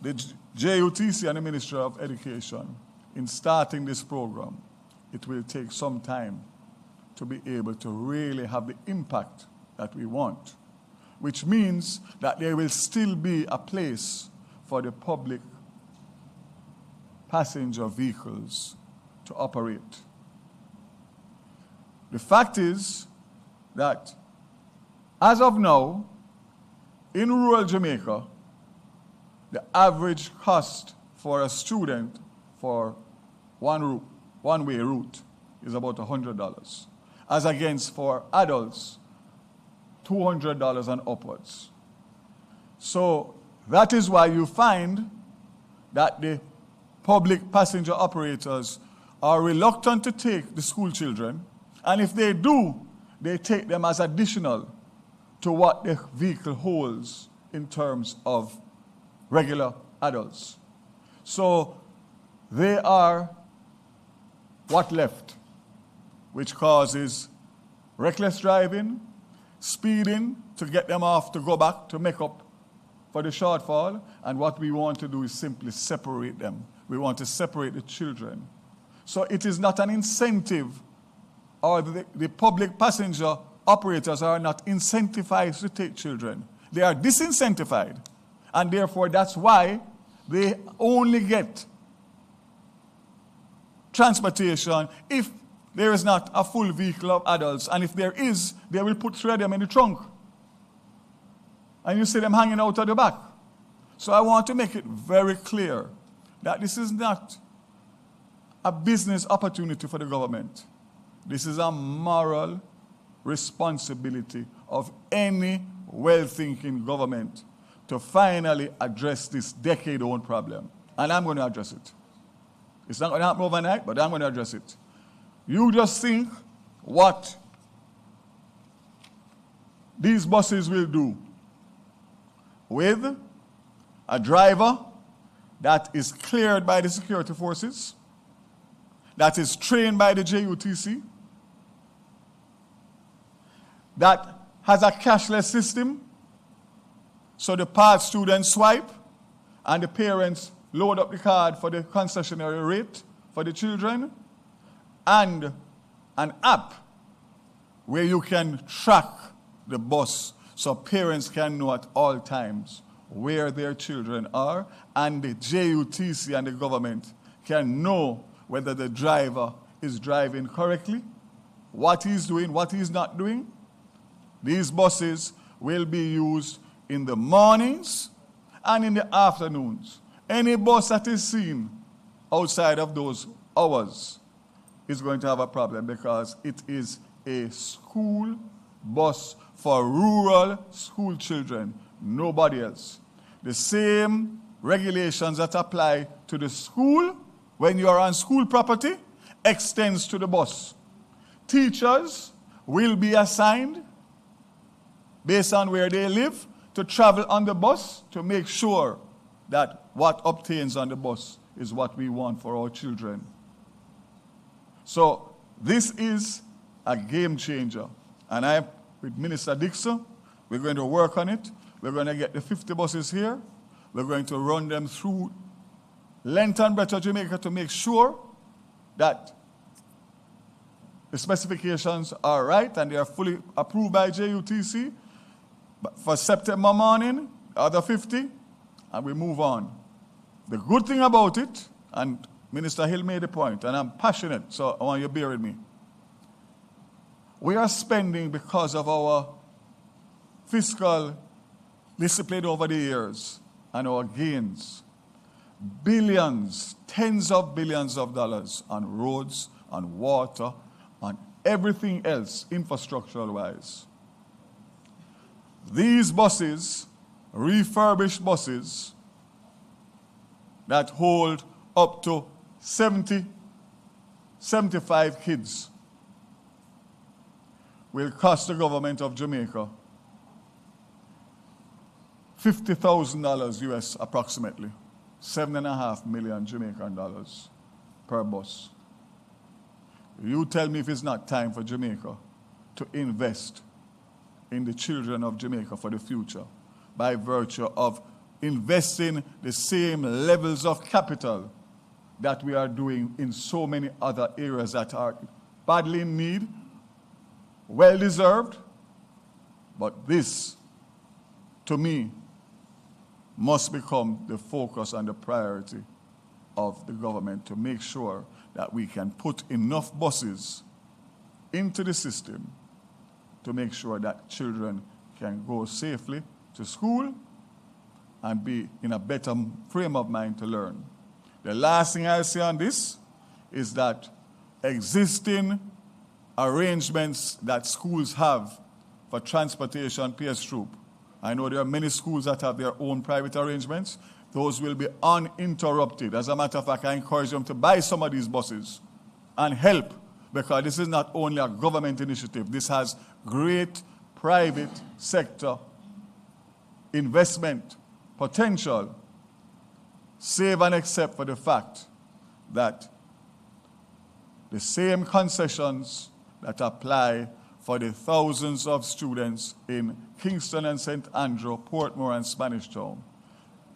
the JUTC and the Ministry of Education, in starting this program, it will take some time to be able to really have the impact that we want, which means that there will still be a place for the public passenger vehicles to operate. The fact is that as of now, in rural Jamaica, the average cost for a student for one-way route is about $100, as against for adults, $200 and upwards. So that is why you find that the public passenger operators are reluctant to take the school children, and if they do, they take them as additional to what the vehicle holds in terms of regular adults. So they are what left, which causes reckless driving, speeding to get them off to go back to make up for the shortfall, and what we want to do is simply separate them. We want to separate the children. So it is not an incentive, or the public passenger operators are not incentivized to take children. They are disincentivized. And therefore, that's why they only get transportation if there is not a full vehicle of adults. And if there is, they will put three of them in the trunk. And you see them hanging out at the back. So I want to make it very clear that this is not a business opportunity for the government. This is a moral responsibility of any well-thinking government to finally address this decade-old problem. And I'm going to address it. It's not going to happen overnight, but I'm going to address it. You just think what these buses will do with a driver that is cleared by the security forces, that is trained by the JUTC, that has a cashless system, so the part students swipe and the parents load up the card for the concessionary rate for the children, and an app where you can track the bus so parents can know at all times where their children are, and the JUTC and the government can know whether the driver is driving correctly, what he's doing, what he's not doing. These buses will be used in the mornings and in the afternoons. Any bus that is seen outside of those hours is going to have a problem because it is a school bus for rural school children, nobody else. The same regulations that apply to the school when you are on school property extends to the bus. Teachers will be assigned based on where they live to travel on the bus to make sure that what obtains on the bus is what we want for our children. So this is a game changer. And I, with Minister Dixon, we're going to work on it. We're going to get the 50 buses here. We're going to run them through length and breadth of Jamaica to make sure that the specifications are right and they are fully approved by JUTC. But for September morning, other 50, and we move on. The good thing about it, and Minister Hill made a point, and I'm passionate, so I want you to bear with me. We are spending, because of our fiscal discipline over the years and our gains, billions, tens of billions of dollars on roads, on water, on everything else, infrastructural-wise. These buses, refurbished buses, that hold up to 70, 75 kids, will cost the government of Jamaica $50,000 US approximately, $7.5 million Jamaican dollars per bus. You tell me if it's not time for Jamaica to invest in the children of Jamaica for the future by virtue of investing the same levels of capital that we are doing in so many other areas that are badly in need, well-deserved, but this, to me, must become the focus and the priority of the government to make sure that we can put enough buses into the system to make sure that children can go safely to school and be in a better frame of mind to learn. The last thing I'll say on this is that existing arrangements that schools have for transportation PS troop, I know there are many schools that have their own private arrangements, those will be uninterrupted. As a matter of fact, I encourage them to buy some of these buses and help, because this is not only a government initiative, this has great private sector investment potential, save and except for the fact that the same concessions that apply for the thousands of students in Kingston and St. Andrew, Portmore and Spanish Town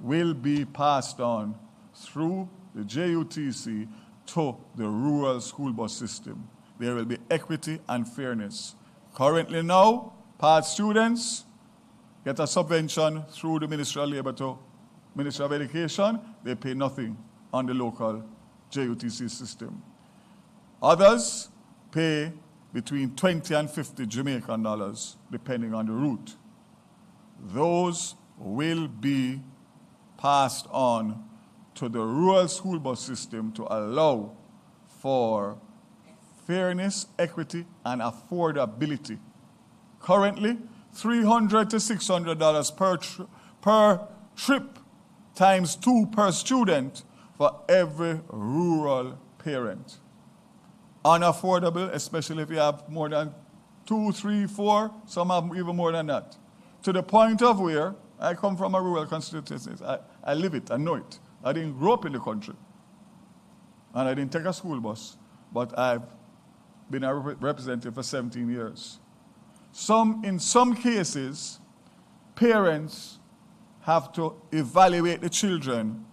will be passed on through the JUTC to the rural school bus system. There will be equity and fairness. Currently now, part students get a subvention through the Ministry of Labour to Ministry of Education, they pay nothing on the local JUTC system. Others pay between 20 and 50 Jamaican dollars, depending on the route. Those will be passed on to the rural school bus system to allow for fairness, equity, and affordability. Currently, $300 to $600 per trip times 2 per student for every rural parent. Unaffordable, especially if you have more than 2, 3, 4, some have even more than that. To the point of where I come from a rural constituency. I live it, I know it. I didn't grow up in the country. And I didn't take a school bus, but I've been a representative for 17 years. In some cases, parents have to evaluate the children,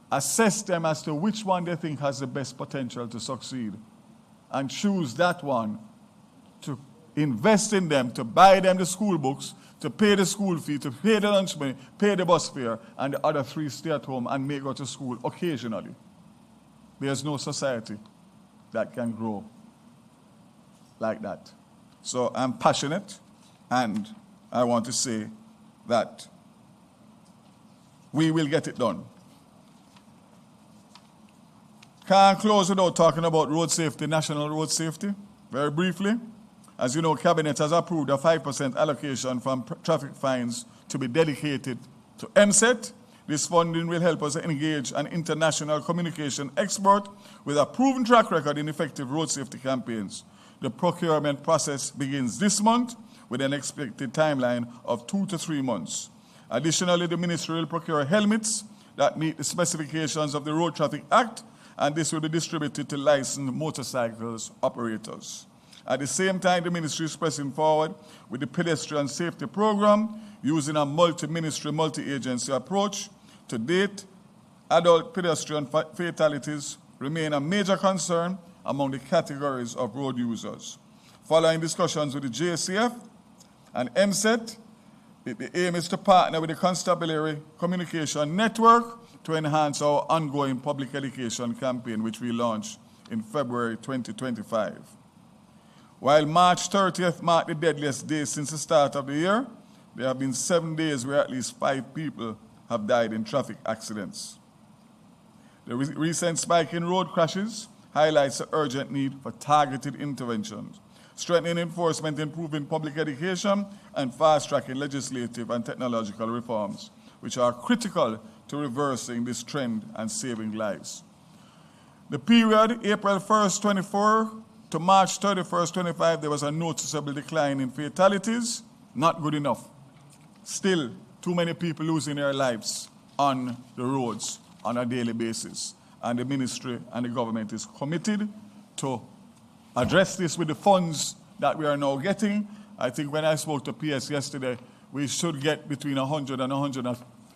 assess them as to which one they think has the best potential to succeed, and choose that one to invest in them, to buy them the school books, to pay the school fee, to pay the lunch money, pay the bus fare, and the other 3 stay at home and may go to school occasionally. There's no society that can grow like that. So I'm passionate, and I want to say that we will get it done. Can't close without talking about road safety, national road safety, very briefly. As you know, Cabinet has approved a 5% allocation from traffic fines to be dedicated to MSET. This funding will help us engage an international communication expert with a proven track record in effective road safety campaigns. The procurement process begins this month with an expected timeline of 2 to 3 months. Additionally, the ministry will procure helmets that meet the specifications of the Road Traffic Act, and this will be distributed to licensed motorcycles operators. At the same time, the ministry is pressing forward with the pedestrian safety program using a multi-ministry, multi-agency approach. To date, adult pedestrian fatalities remain a major concern among the categories of road users. Following discussions with the JCF and MSET, the aim is to partner with the Constabulary Communication Network to enhance our ongoing public education campaign, which we launched in February 2025. While March 30th marked the deadliest day since the start of the year, there have been 7 days where at least 5 people have died in traffic accidents. The recent spike in road crashes highlights the urgent need for targeted interventions, strengthening enforcement, improving public education, and fast-tracking legislative and technological reforms, which are critical to reversing this trend and saving lives. The period, April 1st, 24 to March 31st, 25, there was a noticeable decline in fatalities. Not good enough. Still, too many people losing their lives on the roads on a daily basis. And the ministry and the government is committed to address this with the funds that we are now getting. I think when I spoke to PS yesterday, we should get between $100 and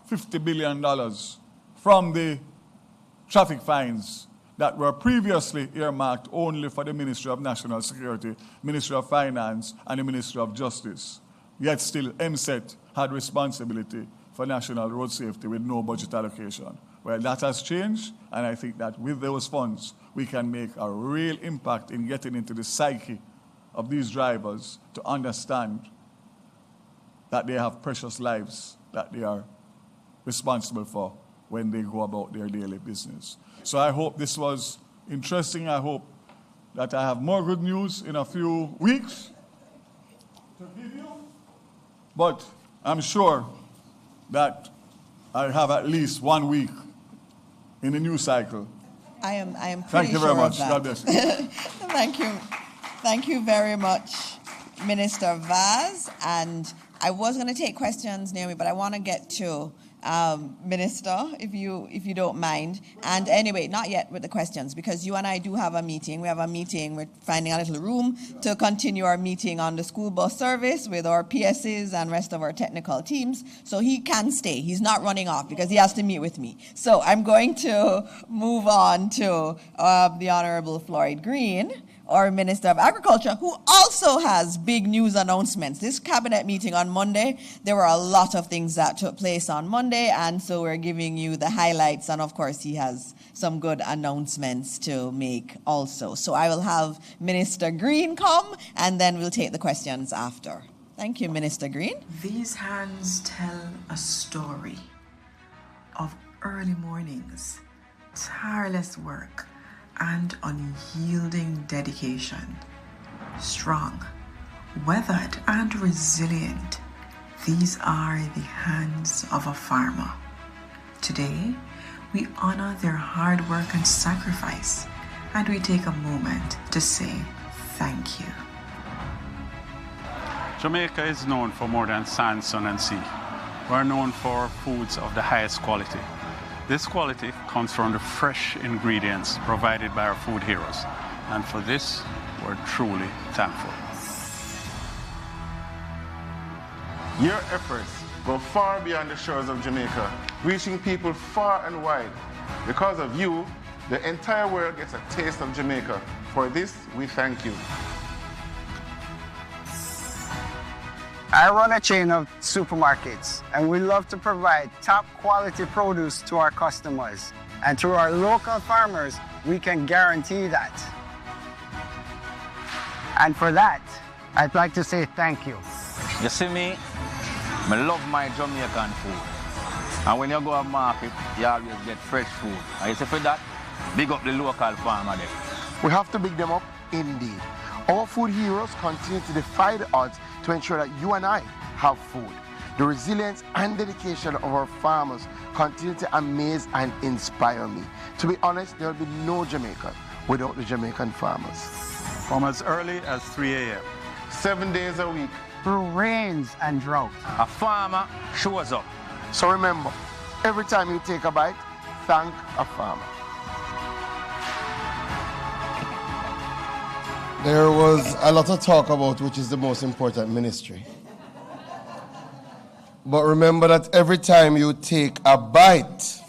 $150 billion from the traffic fines that were previously earmarked only for the Ministry of National Security, Ministry of Finance, and the Ministry of Justice. Yet still, MSET had responsibility for national road safety with no budget allocation. Well, that has changed, and I think that with those funds, we can make a real impact in getting into the psyche of these drivers to understand that they have precious lives that they are responsible for when they go about their daily business. So I hope this was interesting. I hope that I have more good news in a few weeks to give you. But I'm sure that I have at least 1 week in the news cycle. I am pretty Thank you very sure much. of that. God bless you. Thank you very much, Minister Vaz. And I was going to take questions, Naomi, but I want to get to Minister, if you don't mind. And anyway, not yet with the questions, because you and I do have a meeting. We have a meeting. We're finding a little room to continue our meeting on the school bus service with our PSs and rest of our technical teams. So he can stay. He's not running off because he has to meet with me. So I'm going to move on to the Honorable Floyd Green, our Minister of Agriculture, who also has big news announcements. This cabinet meeting on Monday, there were a lot of things that took place on Monday, and so we're giving you the highlights, and of course he has some good announcements to make also. So I will have Minister Green come, and then we'll take the questions after. Thank you, Minister Green. These hands tell a story of early mornings, tireless work, and unyielding dedication. Strong, weathered, and resilient, these are the hands of a farmer. Today, we honor their hard work and sacrifice, and we take a moment to say thank you. Jamaica is known for more than sand, sun, and sea. We're known for foods of the highest quality. This quality comes from the fresh ingredients provided by our food heroes. And for this, we're truly thankful. Your efforts go far beyond the shores of Jamaica, reaching people far and wide. Because of you, the entire world gets a taste of Jamaica. For this, we thank you. I run a chain of supermarkets, and we love to provide top quality produce to our customers. And through our local farmers, we can guarantee that. And for that, I'd like to say thank you. You see me, I love my Jamaican food. And when you go to market, you always get fresh food. And you see for that, big up the local farmer there. We have to big them up indeed. Our food heroes continue to defy the odds to ensure that you and I have food. The resilience and dedication of our farmers continue to amaze and inspire me. To be honest, there will be no Jamaica without the Jamaican farmers. From as early as 3 a.m. 7 days a week. Through rains and drought, A farmer shows up. So remember, every time you take a bite, thank a farmer. There was a lot of talk about which is the most important ministry. But remember that every time you take a bite,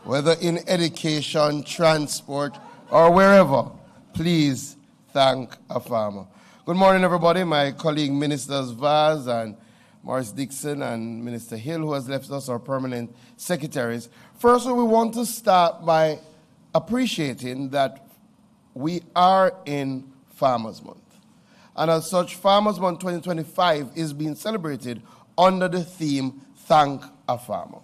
whether in education, transport, or wherever, please thank a farmer. Good morning, everybody. My colleague, Ministers Vaz and Morris Dixon and Minister Hill, who has left us, our permanent secretaries. Firstly, we want to start by appreciating that we are in Farmers Month. And as such, Farmers Month 2025 is being celebrated under the theme, Thank a Farmer.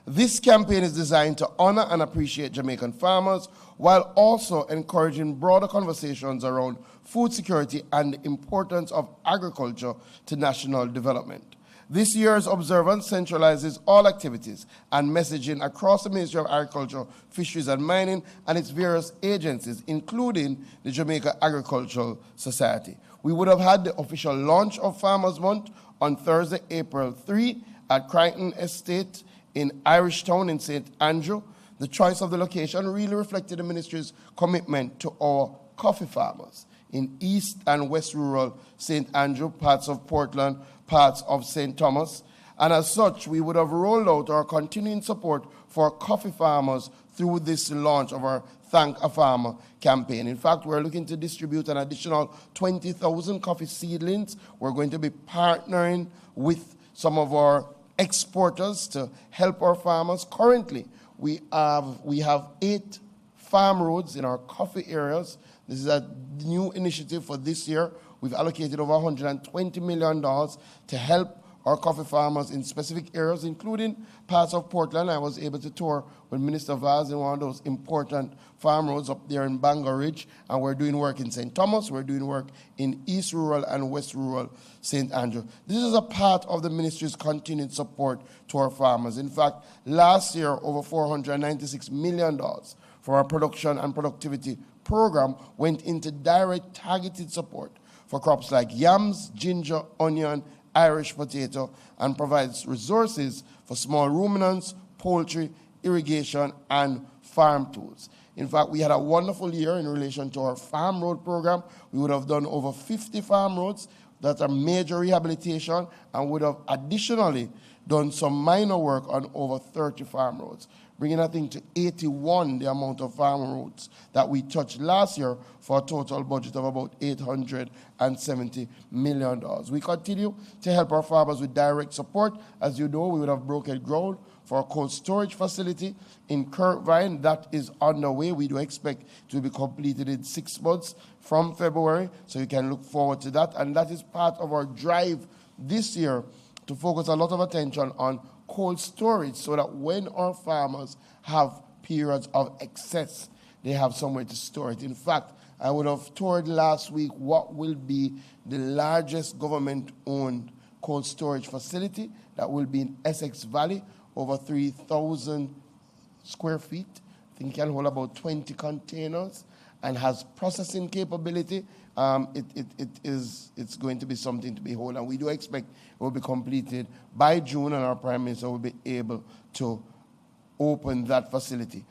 This campaign is designed to honor and appreciate Jamaican farmers while also encouraging broader conversations around food security and the importance of agriculture to national development. This year's observance centralizes all activities and messaging across the Ministry of Agriculture, Fisheries and Mining and its various agencies, including the Jamaica Agricultural Society. We would have had the official launch of Farmers Month on Thursday, April 3 at Crichton Estate in Irish Town in St. Andrew. The choice of the location really reflected the ministry's commitment to our coffee farmers in East and West Rural St. Andrew, parts of Portland, parts of St. Thomas. And as such, we would have rolled out our continuing support for coffee farmers through this launch of our Thank a Farmer campaign. In fact, we're looking to distribute an additional 20,000 coffee seedlings. We're going to be partnering with some of our exporters to help our farmers. Currently, we have 8 farm roads in our coffee areas. This is a new initiative for this year. We've allocated over $120 million to help our coffee farmers in specific areas, including parts of Portland. I was able to tour with Minister Vaz in one of those important farm roads up there in Bangor Ridge, and we're doing work in St. Thomas, we're doing work in East Rural and West Rural St. Andrew. This is a part of the ministry's continued support to our farmers. In fact, last year, over $496 million for our production and productivity program went into direct targeted support for crops like yams, ginger, onion, Irish potato, and provides resources for small ruminants, poultry, irrigation, and farm tools. In fact, we had a wonderful year in relation to our farm road program. We would have done over 50 farm roads that are major rehabilitation and would have additionally done some minor work on over 30 farm roads, bringing I think to 81 the amount of farm roads that we touched last year for a total budget of about $870 million. We continue to help our farmers with direct support. As you know, we would have broken ground for a cold storage facility in Kirkvine. That is underway. We do expect to be completed in 6 months from February, so you can look forward to that. And that is part of our drive this year to focus a lot of attention on cold storage so that when our farmers have periods of excess, they have somewhere to store it. In fact, I would have toured last week what will be the largest government-owned cold storage facility that will be in Essex Valley, over 3,000 square feet. I think it can hold about 20 containers and has processing capability. It's going to be something to behold, and we do expect it will be completed by June, and our Prime Minister will be able to open that facility.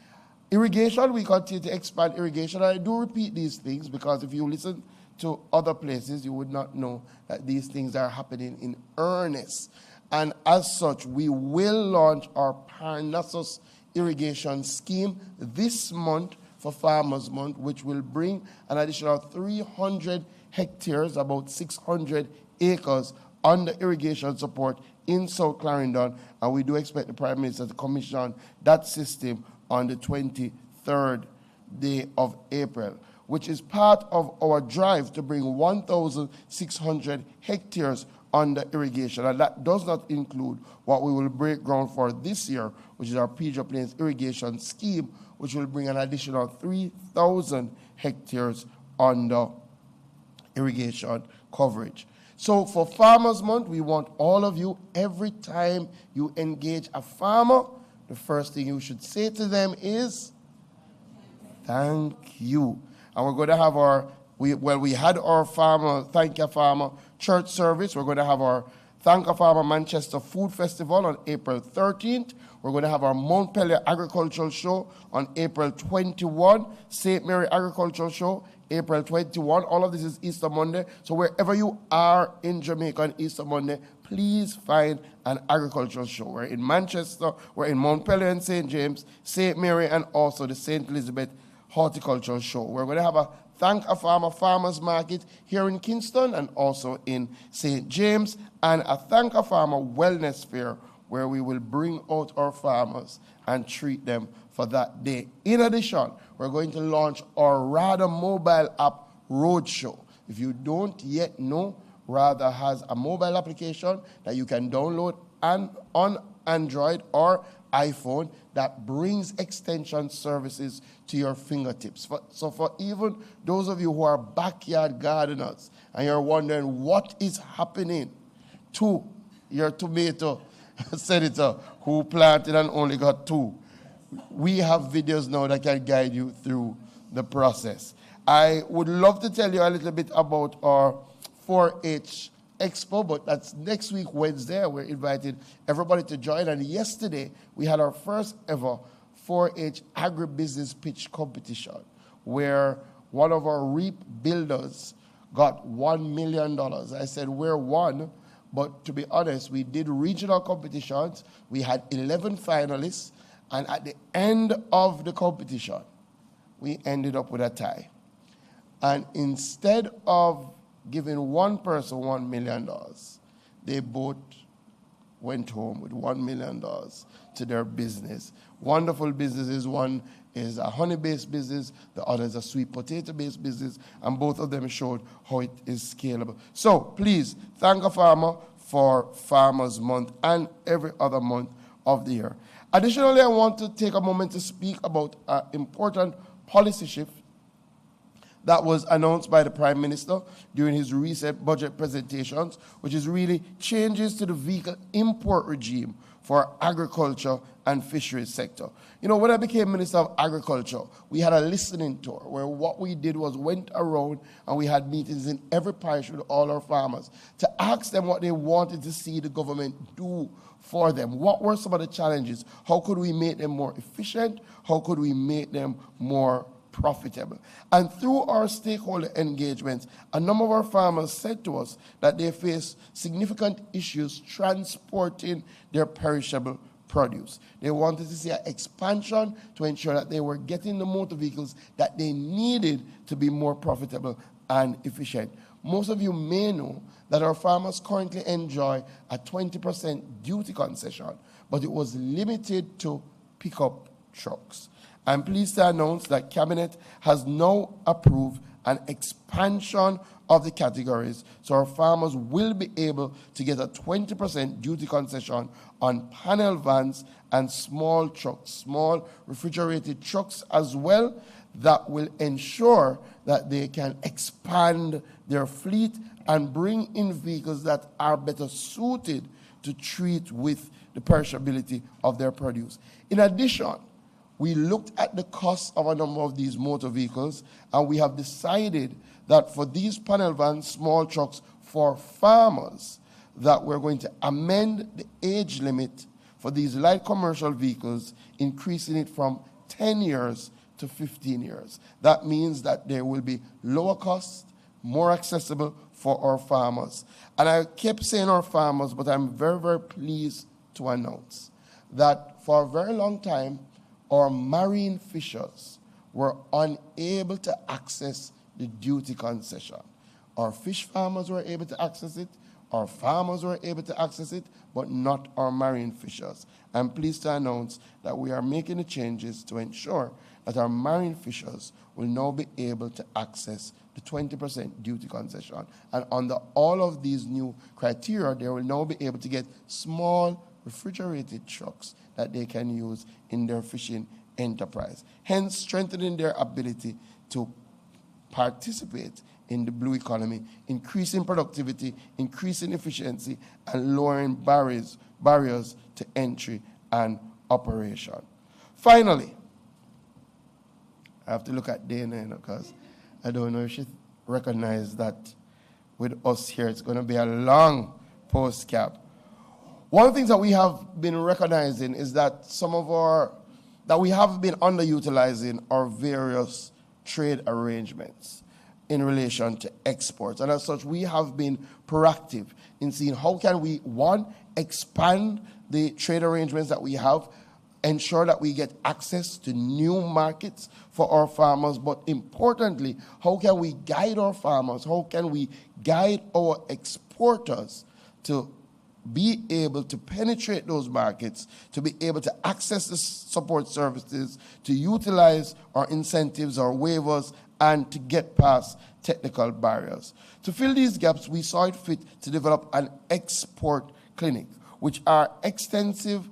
Irrigation, we continue to expand irrigation. I do repeat these things because if you listen to other places, you would not know that these things are happening in earnest. And as such, we will launch our Parnassus irrigation scheme this month for Farmers Month, which will bring an additional 300 hectares, about 600 acres, under irrigation support in South Clarendon. And we do expect the Prime Minister to commission that system on the 23rd day of April, which is part of our drive to bring 1,600 hectares under irrigation, and that does not include what we will break ground for this year, which is our Pedro Plains irrigation scheme, which will bring an additional 3,000 hectares under irrigation coverage. So for Farmers Month, we want all of you, every time you engage a farmer, the first thing you should say to them is, thank you. And we're going to have we had our farmer, Thank You Farmer church service. We're going to have our Thank You Farmer Manchester Food Festival on April 13th. We're going to have our Montpellier Agricultural Show on April 21, St. Mary Agricultural Show, April 21. All of this is Easter Monday. So wherever you are in Jamaica on Easter Monday, please find an agricultural show. We're in Manchester, we're in Montpellier and St. James, St. Mary, and also the St. Elizabeth Horticultural Show. We're going to have a Thank a Farmer Farmers Market here in Kingston and also in St. James, and a Thank a Farmer Wellness Fair where we will bring out our farmers and treat them for that day. In addition, we're going to launch our RADA mobile app roadshow. If you don't yet know, RADA has a mobile application that you can download on Android or iPhone that brings extension services to your fingertips. So for even those of you who are backyard gardeners and you're wondering what is happening to your tomato senator who planted and only got 2, we have videos now that can guide you through the process. I would love to tell you a little bit about our 4-H Expo, but that's next week, Wednesday. We're invited everybody to join. And yesterday, we had our first ever 4-H agribusiness pitch competition, where one of our REAP builders got $1 million. I said, we're one, but to be honest, we did regional competitions. We had 11 finalists, and at the end of the competition, we ended up with a tie. And instead of giving one person $1 million, they both went home with $1 million to their business. Wonderful businesses. One is a honey-based business, the other is a sweet potato-based business, and both of them showed how it is scalable. So please, thank a farmer for Farmers Month and every other month of the year. Additionally, I want to take a moment to speak about an important policy shift that was announced by the Prime Minister during his recent budget presentations, which is really changes to the vehicle import regime for agriculture and fisheries sector. You know, when I became Minister of Agriculture, we had a listening tour where what we did was went around and we had meetings in every parish with all our farmers to ask them what they wanted to see the government do for them. What were some of the challenges? How could we make them more efficient? How could we make them more profitable. And through our stakeholder engagements, a number of our farmers said to us that they face significant issues transporting their perishable produce. They wanted to see an expansion to ensure that they were getting the motor vehicles that they needed to be more profitable and efficient. Most of you may know that our farmers currently enjoy a 20% duty concession, but it was limited to pickup trucks. I'm pleased to announce that Cabinet has now approved an expansion of the categories, so our farmers will be able to get a 20% duty concession on panel vans and small trucks, small refrigerated trucks as well, that will ensure that they can expand their fleet and bring in vehicles that are better suited to treat with the perishability of their produce. In addition, we looked at the cost of a number of these motor vehicles, and we have decided that for these panel vans, small trucks for farmers, that we're going to amend the age limit for these light commercial vehicles, increasing it from 10 years to 15 years. That means that there will be lower cost, more accessible for our farmers. And I kept saying our farmers, but I'm very, very pleased to announce that for a very long time, our marine fishers were unable to access the duty concession. Our fish farmers were able to access it, our farmers were able to access it, but not our marine fishers. I'm pleased to announce that we are making the changes to ensure that our marine fishers will now be able to access the 20% duty concession. And under all of these new criteria, they will now be able to get small refrigerated trucks that they can use in their fishing enterprise, hence strengthening their ability to participate in the blue economy, increasing productivity, increasing efficiency, and lowering barriers to entry and operation. Finally, I have to look at Dana because I don't know if she recognizes that with us here, it's going to be a long post-cap. One of the things that we have been recognizing is that that we have been underutilizing our various trade arrangements in relation to exports. And as such, we have been proactive in seeing how can we, one, expand the trade arrangements that we have, ensure that we get access to new markets for our farmers, but importantly, how can we guide our farmers, how can we guide our exporters to be able to penetrate those markets, to be able to access the support services, to utilize our incentives, our waivers, and to get past technical barriers. To fill these gaps, we saw it fit to develop an export clinic, which are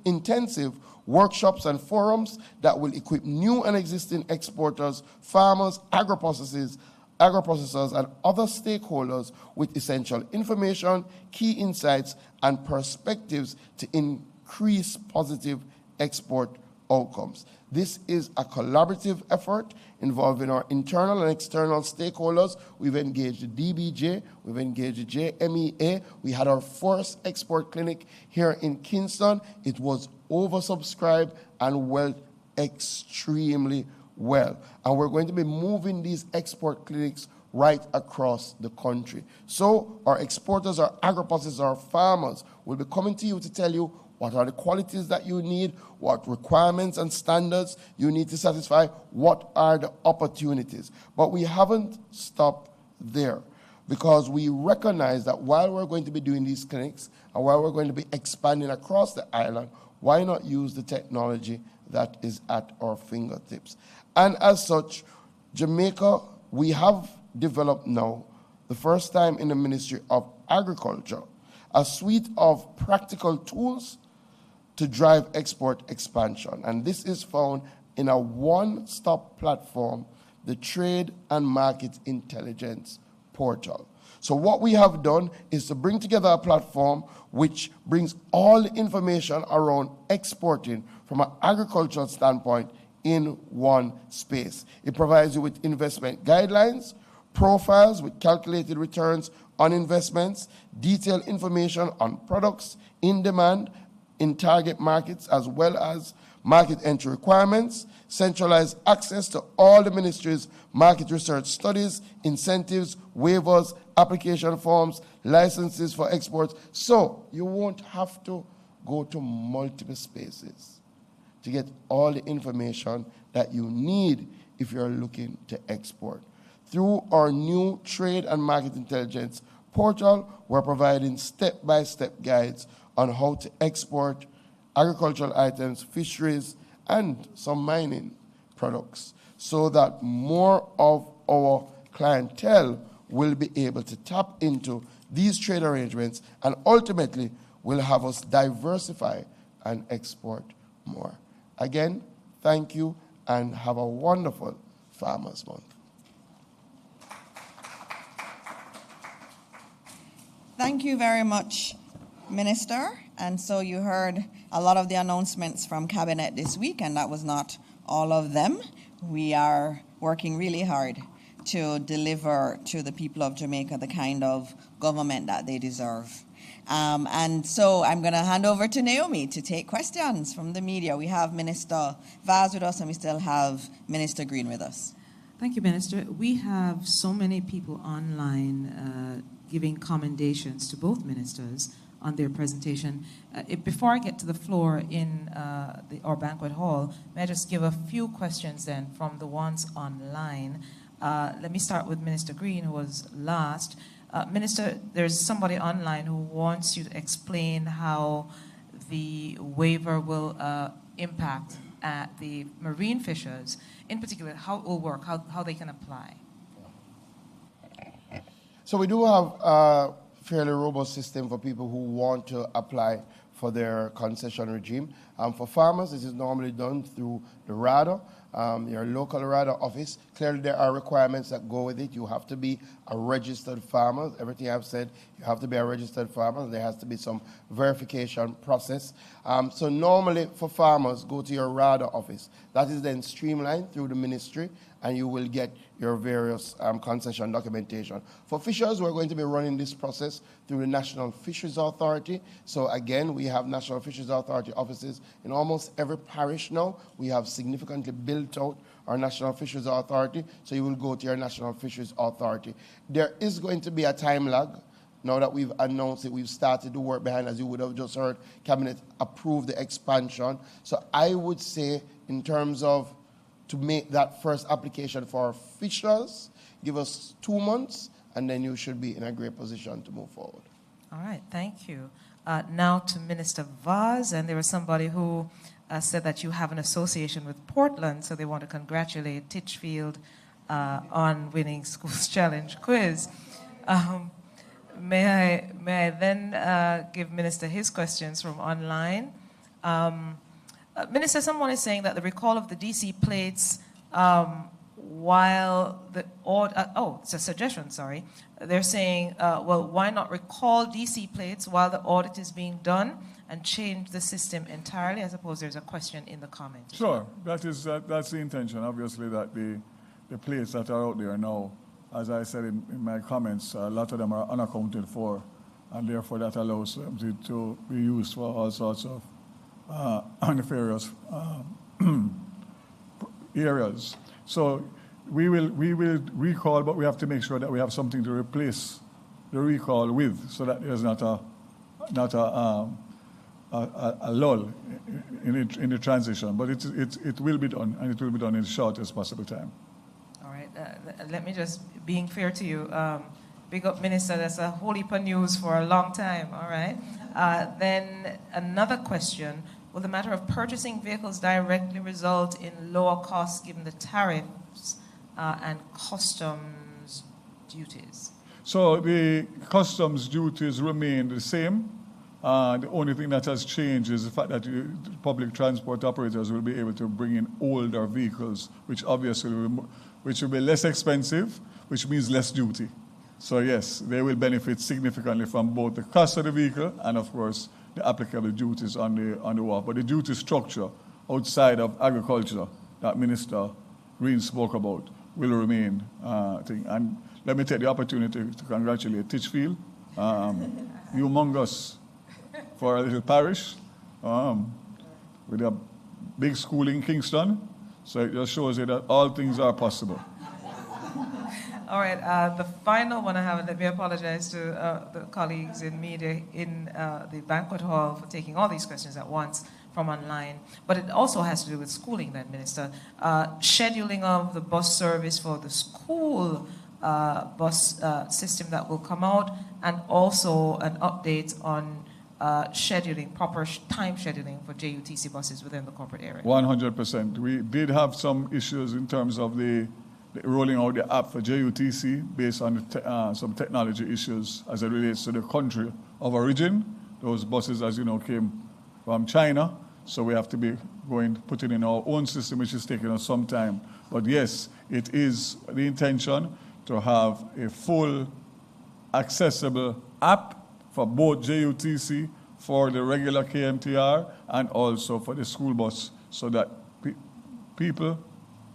intensive workshops and forums that will equip new and existing exporters, farmers, agro-processors, and other stakeholders with essential information, key insights, and perspectives to increase positive export outcomes. This is a collaborative effort involving our internal and external stakeholders. We've engaged the DBJ, we've engaged the JMEA. We had our first export clinic here in Kingston. It was oversubscribed and went extremely well. And we're going to be moving these export clinics right across the country. So our exporters, our agro-processors, our farmers will be coming to you to tell you what are the qualities that you need, what requirements and standards you need to satisfy, what are the opportunities. But we haven't stopped there, because we recognize that while we're going to be doing these clinics and while we're going to be expanding across the island, why not use the technology that is at our fingertips? And as such, Jamaica, we have developed now, the first time in the Ministry of Agriculture, a suite of practical tools to drive export expansion. And this is found in a one-stop platform, the Trade and Market Intelligence Portal. So what we have done is to bring together a platform which brings all the information around exporting from an agricultural standpoint in one space. It provides you with investment guidelines, profiles with calculated returns on investments, detailed information on products in demand in target markets, as well as market entry requirements, centralize access to all the ministry's market research studies, incentives, waivers, application forms, licenses for exports. So you won't have to go to multiple spaces to get all the information that you need if you're looking to export. Through our new Trade and Market Intelligence portal, we're providing step-by-step guides on how to export agricultural items, fisheries, and some mining products so that more of our clientele will be able to tap into these trade arrangements and ultimately will have us diversify and export more. Again, thank you and have a wonderful Farmers Month. Thank you very much, Minister. And so you heard a lot of the announcements from Cabinet this week, and that was not all of them. We are working really hard to deliver to the people of Jamaica the kind of government that they deserve. And so I'm going to hand over to Naomi to take questions from the media. We have Minister Vaz with us, and we still have Minister Green with us. Thank you, Minister. We have so many people online giving commendations to both ministers on their presentation. Before I get to the floor in our banquet hall, may I just give a few questions then from the ones online. Let me start with Minister Green, who was last. Minister, there's somebody online who wants you to explain how the waiver will impact the marine fishers, in particular, how it will work, how they can apply. So we do have a fairly robust system for people who want to apply for their concession regime. For farmers, this is normally done through the RADA, your local RADA office. Clearly, there are requirements that go with it. You have to be a registered farmer. Everything I've said, you have to be a registered farmer. There has to be some verification process. So normally for farmers, go to your RADA office. That is then streamlined through the ministry, and you will get your various concession documentation. For fishers, we're going to be running this process through the National Fisheries Authority. So again, we have National Fisheries Authority offices in almost every parish now. We have significantly built out our National Fisheries Authority, so you will go to your National Fisheries Authority. There is going to be a time lag. Now that we've announced it, we've started to work behind, as you would have just heard, Cabinet approve the expansion. So I would say, in terms of to make that first application for our fishers, give us 2 months, and then you should be in a great position to move forward. All right, thank you. Now to Minister Vaz, and there was somebody who said that you have an association with Portland, so they want to congratulate Titchfield on winning Schools Challenge quiz. May I then give Minister his questions from online? Minister, someone is saying that the recall of the DC plates while the it's a suggestion, sorry. They're saying, well, why not recall DC plates while the audit is being done and change the system entirely? I suppose there's a question in the comment. Sure, that's the intention, obviously, that the plates that are out there now, as I said in my comments, a lot of them are unaccounted for, and therefore that allows them to be used for all sorts of nefarious areas. So we will recall, but we have to make sure that we have something to replace the recall with, so that there's not a lull in the transition. But it will be done, and it will be done in the shortest possible time. All right. Let me just, being fair to you, big up, Minister. That's a whole heap of news for a long time. All right. Then another question. Will the matter of purchasing vehicles directly result in lower costs given the tariffs and customs duties? So the customs duties remain the same. The only thing that has changed is the fact that public transport operators will be able to bring in older vehicles, which obviously will be less expensive, which means less duty. So yes, they will benefit significantly from both the cost of the vehicle and, of course, the applicable duties on the wharf. But the duty structure outside of agriculture that Minister Green spoke about will remain thing. And let me take the opportunity to congratulate Titchfield, humongous for a little parish, with a big school in Kingston. So it just shows you that all things are possible. All right, the final one I have, and let me apologize to the colleagues in media in the banquet hall for taking all these questions at once from online, but it also has to do with schooling then, Minister. Scheduling of the bus service for the school bus system that will come out, and also an update on scheduling, proper time scheduling for JUTC buses within the corporate area. 100%. We did have some issues in terms of the rolling out the app for JUTC based on some technology issues as it relates to the country of origin. Those buses, as you know, came from China, so we have to be putting in our own system, which is taking us some time. But yes, it is the intention to have a full accessible app for both JUTC, for the regular KMTR, and also for the school bus, so that people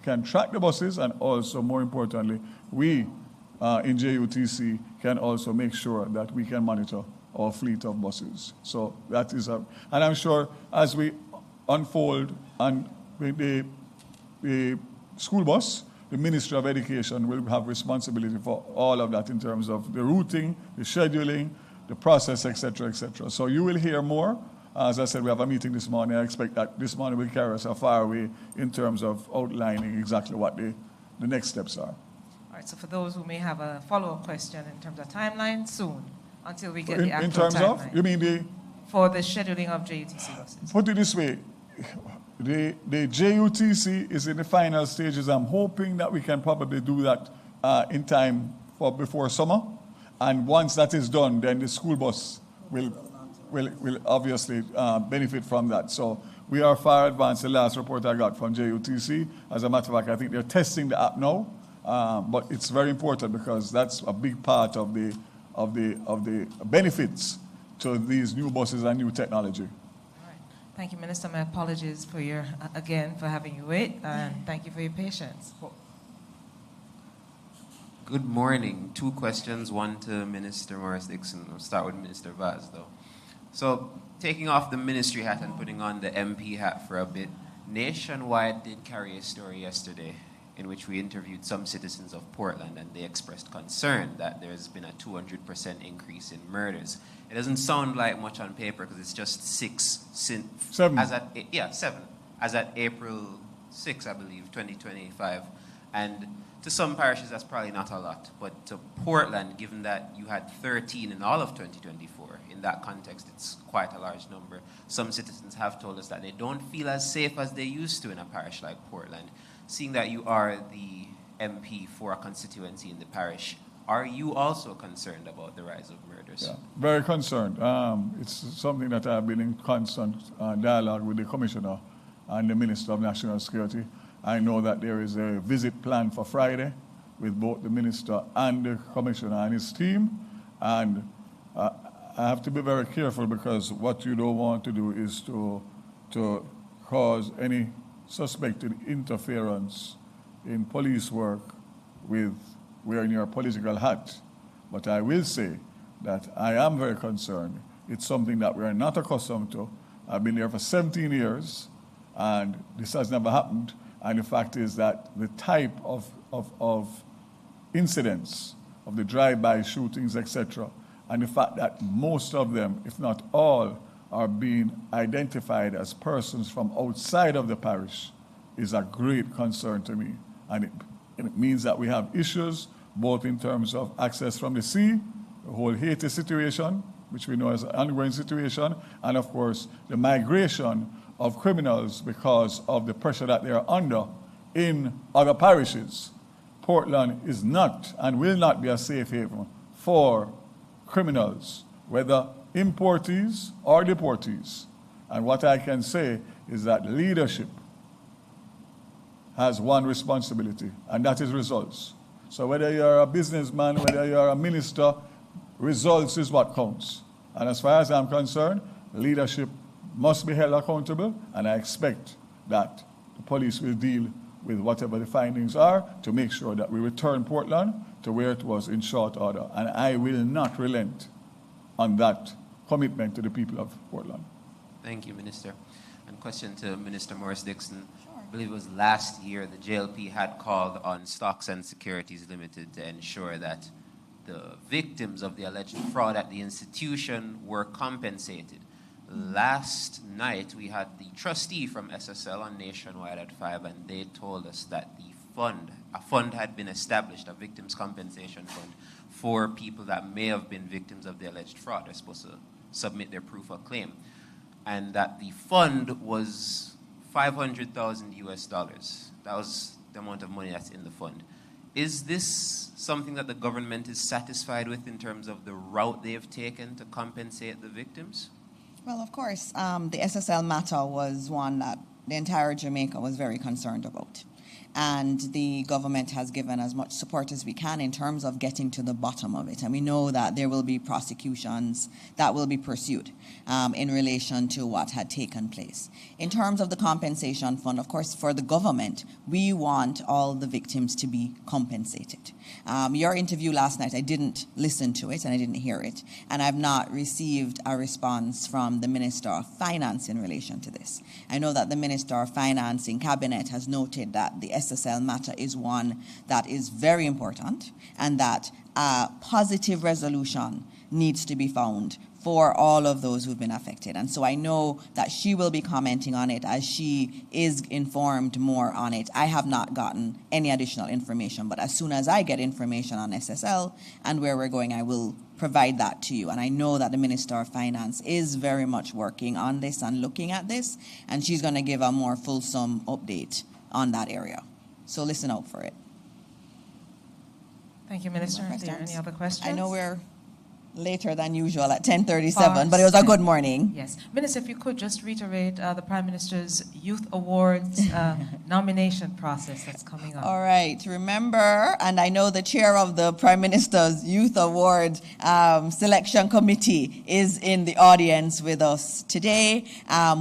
can track the buses, and also, more importantly, we in JUTC can also make sure that we can monitor our fleet of buses. So that is and I'm sure as we unfold and the school bus, the Ministry of Education will have responsibility for all of that in terms of the routing, the scheduling, the process, etc., etc. So you will hear more. As I said, we have a meeting this morning. I expect that this morning will carry us a far way in terms of outlining exactly what the next steps are. All right, so for those who may have a follow-up question in terms of timeline, soon, until we get the actual in terms timeline. of? You mean for the scheduling of JUTC buses? Put it this way. The JUTC is in the final stages. I'm hoping that we can probably do that in time for before summer. And once that is done, then the school bus will obviously benefit from that. So we are far advanced. The last report I got from JUTC, as a matter of fact, I think they're testing the app now. But it's very important because that's a big part of the benefits to these new buses and new technology. All right. Thank you, Minister. My apologies for for having you wait, and thank you for your patience. Good morning. 2 questions, one to Minister Morris Dixon. I'll start with Minister Vaz, though. So, taking off the ministry hat and putting on the MP hat for a bit, Nationwide did carry a story yesterday in which we interviewed some citizens of Portland, and they expressed concern that there's been a 200% increase in murders. It doesn't sound like much on paper because it's just 6 since... 7. 7. As at April 6, I believe, 2025. And to some parishes, that's probably not a lot. But to Portland, given that you had 13 in all of 2024, in that context, it's quite a large number. Some citizens have told us that they don't feel as safe as they used to in a parish like Portland. Seeing that you are the MP for a constituency in the parish, are you also concerned about the rise of murders? Yeah, very concerned. It's something that I've been in constant dialogue with the Commissioner and the Minister of National Security. I know that there is a visit planned for Friday with both the Minister and the Commissioner and his team. And I have to be very careful because what you don't want to do is to cause any suspected interference in police work with wearing your political hat. But I will say that I am very concerned. It's something that we are not accustomed to. I've been there for 17 years, and this has never happened. And the fact is that the type of incidents, of the drive-by shootings, etc., and the fact that most of them, if not all, are being identified as persons from outside of the parish is a great concern to me. And it means that we have issues, both in terms of access from the sea, the whole Haiti situation, which we know is an ongoing situation, and of course, the migration of criminals because of the pressure that they are under in other parishes. Portland is not and will not be a safe haven for criminals, whether importees or deportees. And what I can say is that leadership has one responsibility, and that is results. So whether you're a businessman, whether you're a minister, results is what counts. And as far as I'm concerned, leadership must be held accountable, and I expect that the police will deal with whatever the findings are to make sure that we return Portland to where it was in short order. And I will not relent on that commitment to the people of Portland. Thank you, Minister. And question to Minister Morris Dixon. I believe it was last year the JLP had called on Stocks and Securities Limited to ensure that the victims of the alleged fraud at the institution were compensated. Last night, we had the trustee from SSL on Nationwide at 5, and they told us that a fund had been established, a victims compensation fund, for people that may have been victims of the alleged fraud. They're supposed to submit their proof of claim. And that the fund was $500,000 US. That was the amount of money that's in the fund. Is this something that the government is satisfied with in terms of the route they have taken to compensate the victims? Well, of course, the SSL matter was one that the entire Jamaica was very concerned about. And the government has given as much support as we can in terms of getting to the bottom of it. And we know that there will be prosecutions that will be pursued in relation to what had taken place. In terms of the compensation fund, of course, for the government, we want all the victims to be compensated. Your interview last night, I didn't listen to it and I didn't hear it. And I've not received a response from the Minister of Finance in relation to this. I know that the Minister of Finance in Cabinet has noted that the SSL matter is one that is very important and that a positive resolution needs to be found for all of those who've been affected. And so I know that she will be commenting on it as she is informed more on it. I have not gotten any additional information, but as soon as I get information on SSL and where we're going, I will provide that to you. And I know that the Minister of Finance is very much working on this and looking at this, and she's going to give a more fulsome update on that area. So listen out for it. Thank you, Minister. Are there any other questions? I know we're later than usual at 10:37, but it was a good morning. Yes. Minister, if you could just reiterate the Prime Minister's Youth Awards nomination process that's coming up. All right. Remember, and I know the chair of the Prime Minister's Youth Award Selection Committee is in the audience with us today.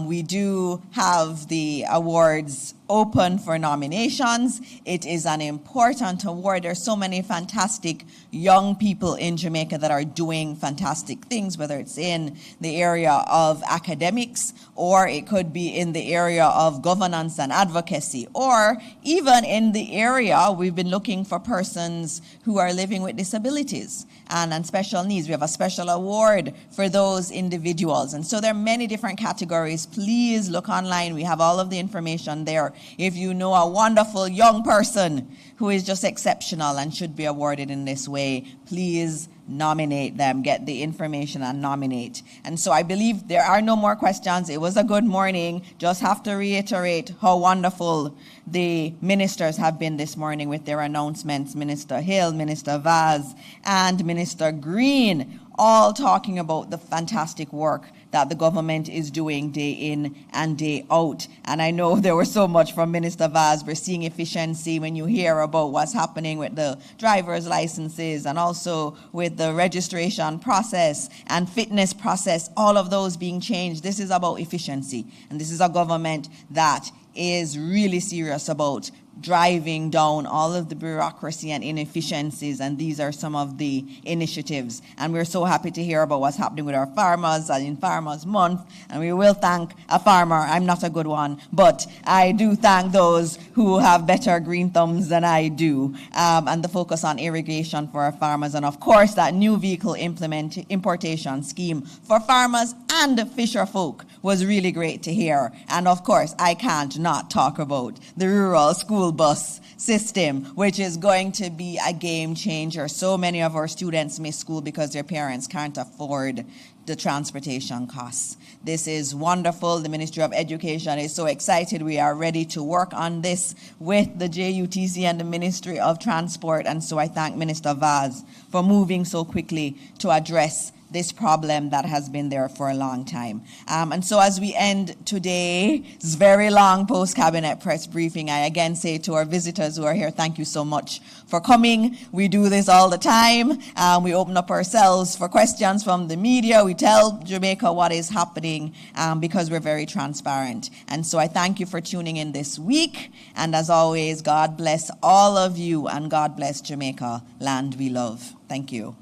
We do have the awards open for nominations. It is an important award. There's so many fantastic young people in Jamaica that are doing fantastic things, whether it's in the area of academics, or it could be in the area of governance and advocacy, or even in the area, we've been looking for persons who are living with disabilities and special needs. We have a special award for those individuals. And so there are many different categories. Please look online. We have all of the information there. If you know a wonderful young person who is just exceptional and should be awarded in this way, please nominate them, get the information and nominate. And so I believe there are no more questions. It was a good morning. Just have to reiterate how wonderful the ministers have been this morning with their announcements. Minister Hill, Minister Vaz, and Minister Green, all talking about the fantastic work that the government is doing day in and day out. And I know there was so much from Minister Vaz. We're seeing efficiency when you hear about what's happening with the driver's licenses and also with the registration process and fitness process, all of those being changed. This is about efficiency. And this is a government that is really serious about driving down all of the bureaucracy and inefficiencies, and these are some of the initiatives. And we're so happy to hear about what's happening with our farmers and in Farmers Month, and we will thank a farmer. I'm not a good one, but I do thank those who have better green thumbs than I do, and the focus on irrigation for our farmers, and of course that new vehicle importation scheme for farmers and fisher folk was really great to hear. And of course I can't not talk about the rural school bus system, which is going to be a game changer. So many of our students miss school because their parents can't afford the transportation costs. This is wonderful. The Ministry of Education is so excited. We are ready to work on this with the JUTC and the Ministry of Transport. And so I thank Minister Vaz for moving so quickly to address this problem that has been there for a long time. And so as we end today's very long post-cabinet press briefing, I again say to our visitors who are here, thank you so much for coming. We do this all the time. We open up ourselves for questions from the media. We tell Jamaica what is happening because we're very transparent. And so I thank you for tuning in this week. And as always, God bless all of you and God bless Jamaica, land we love. Thank you.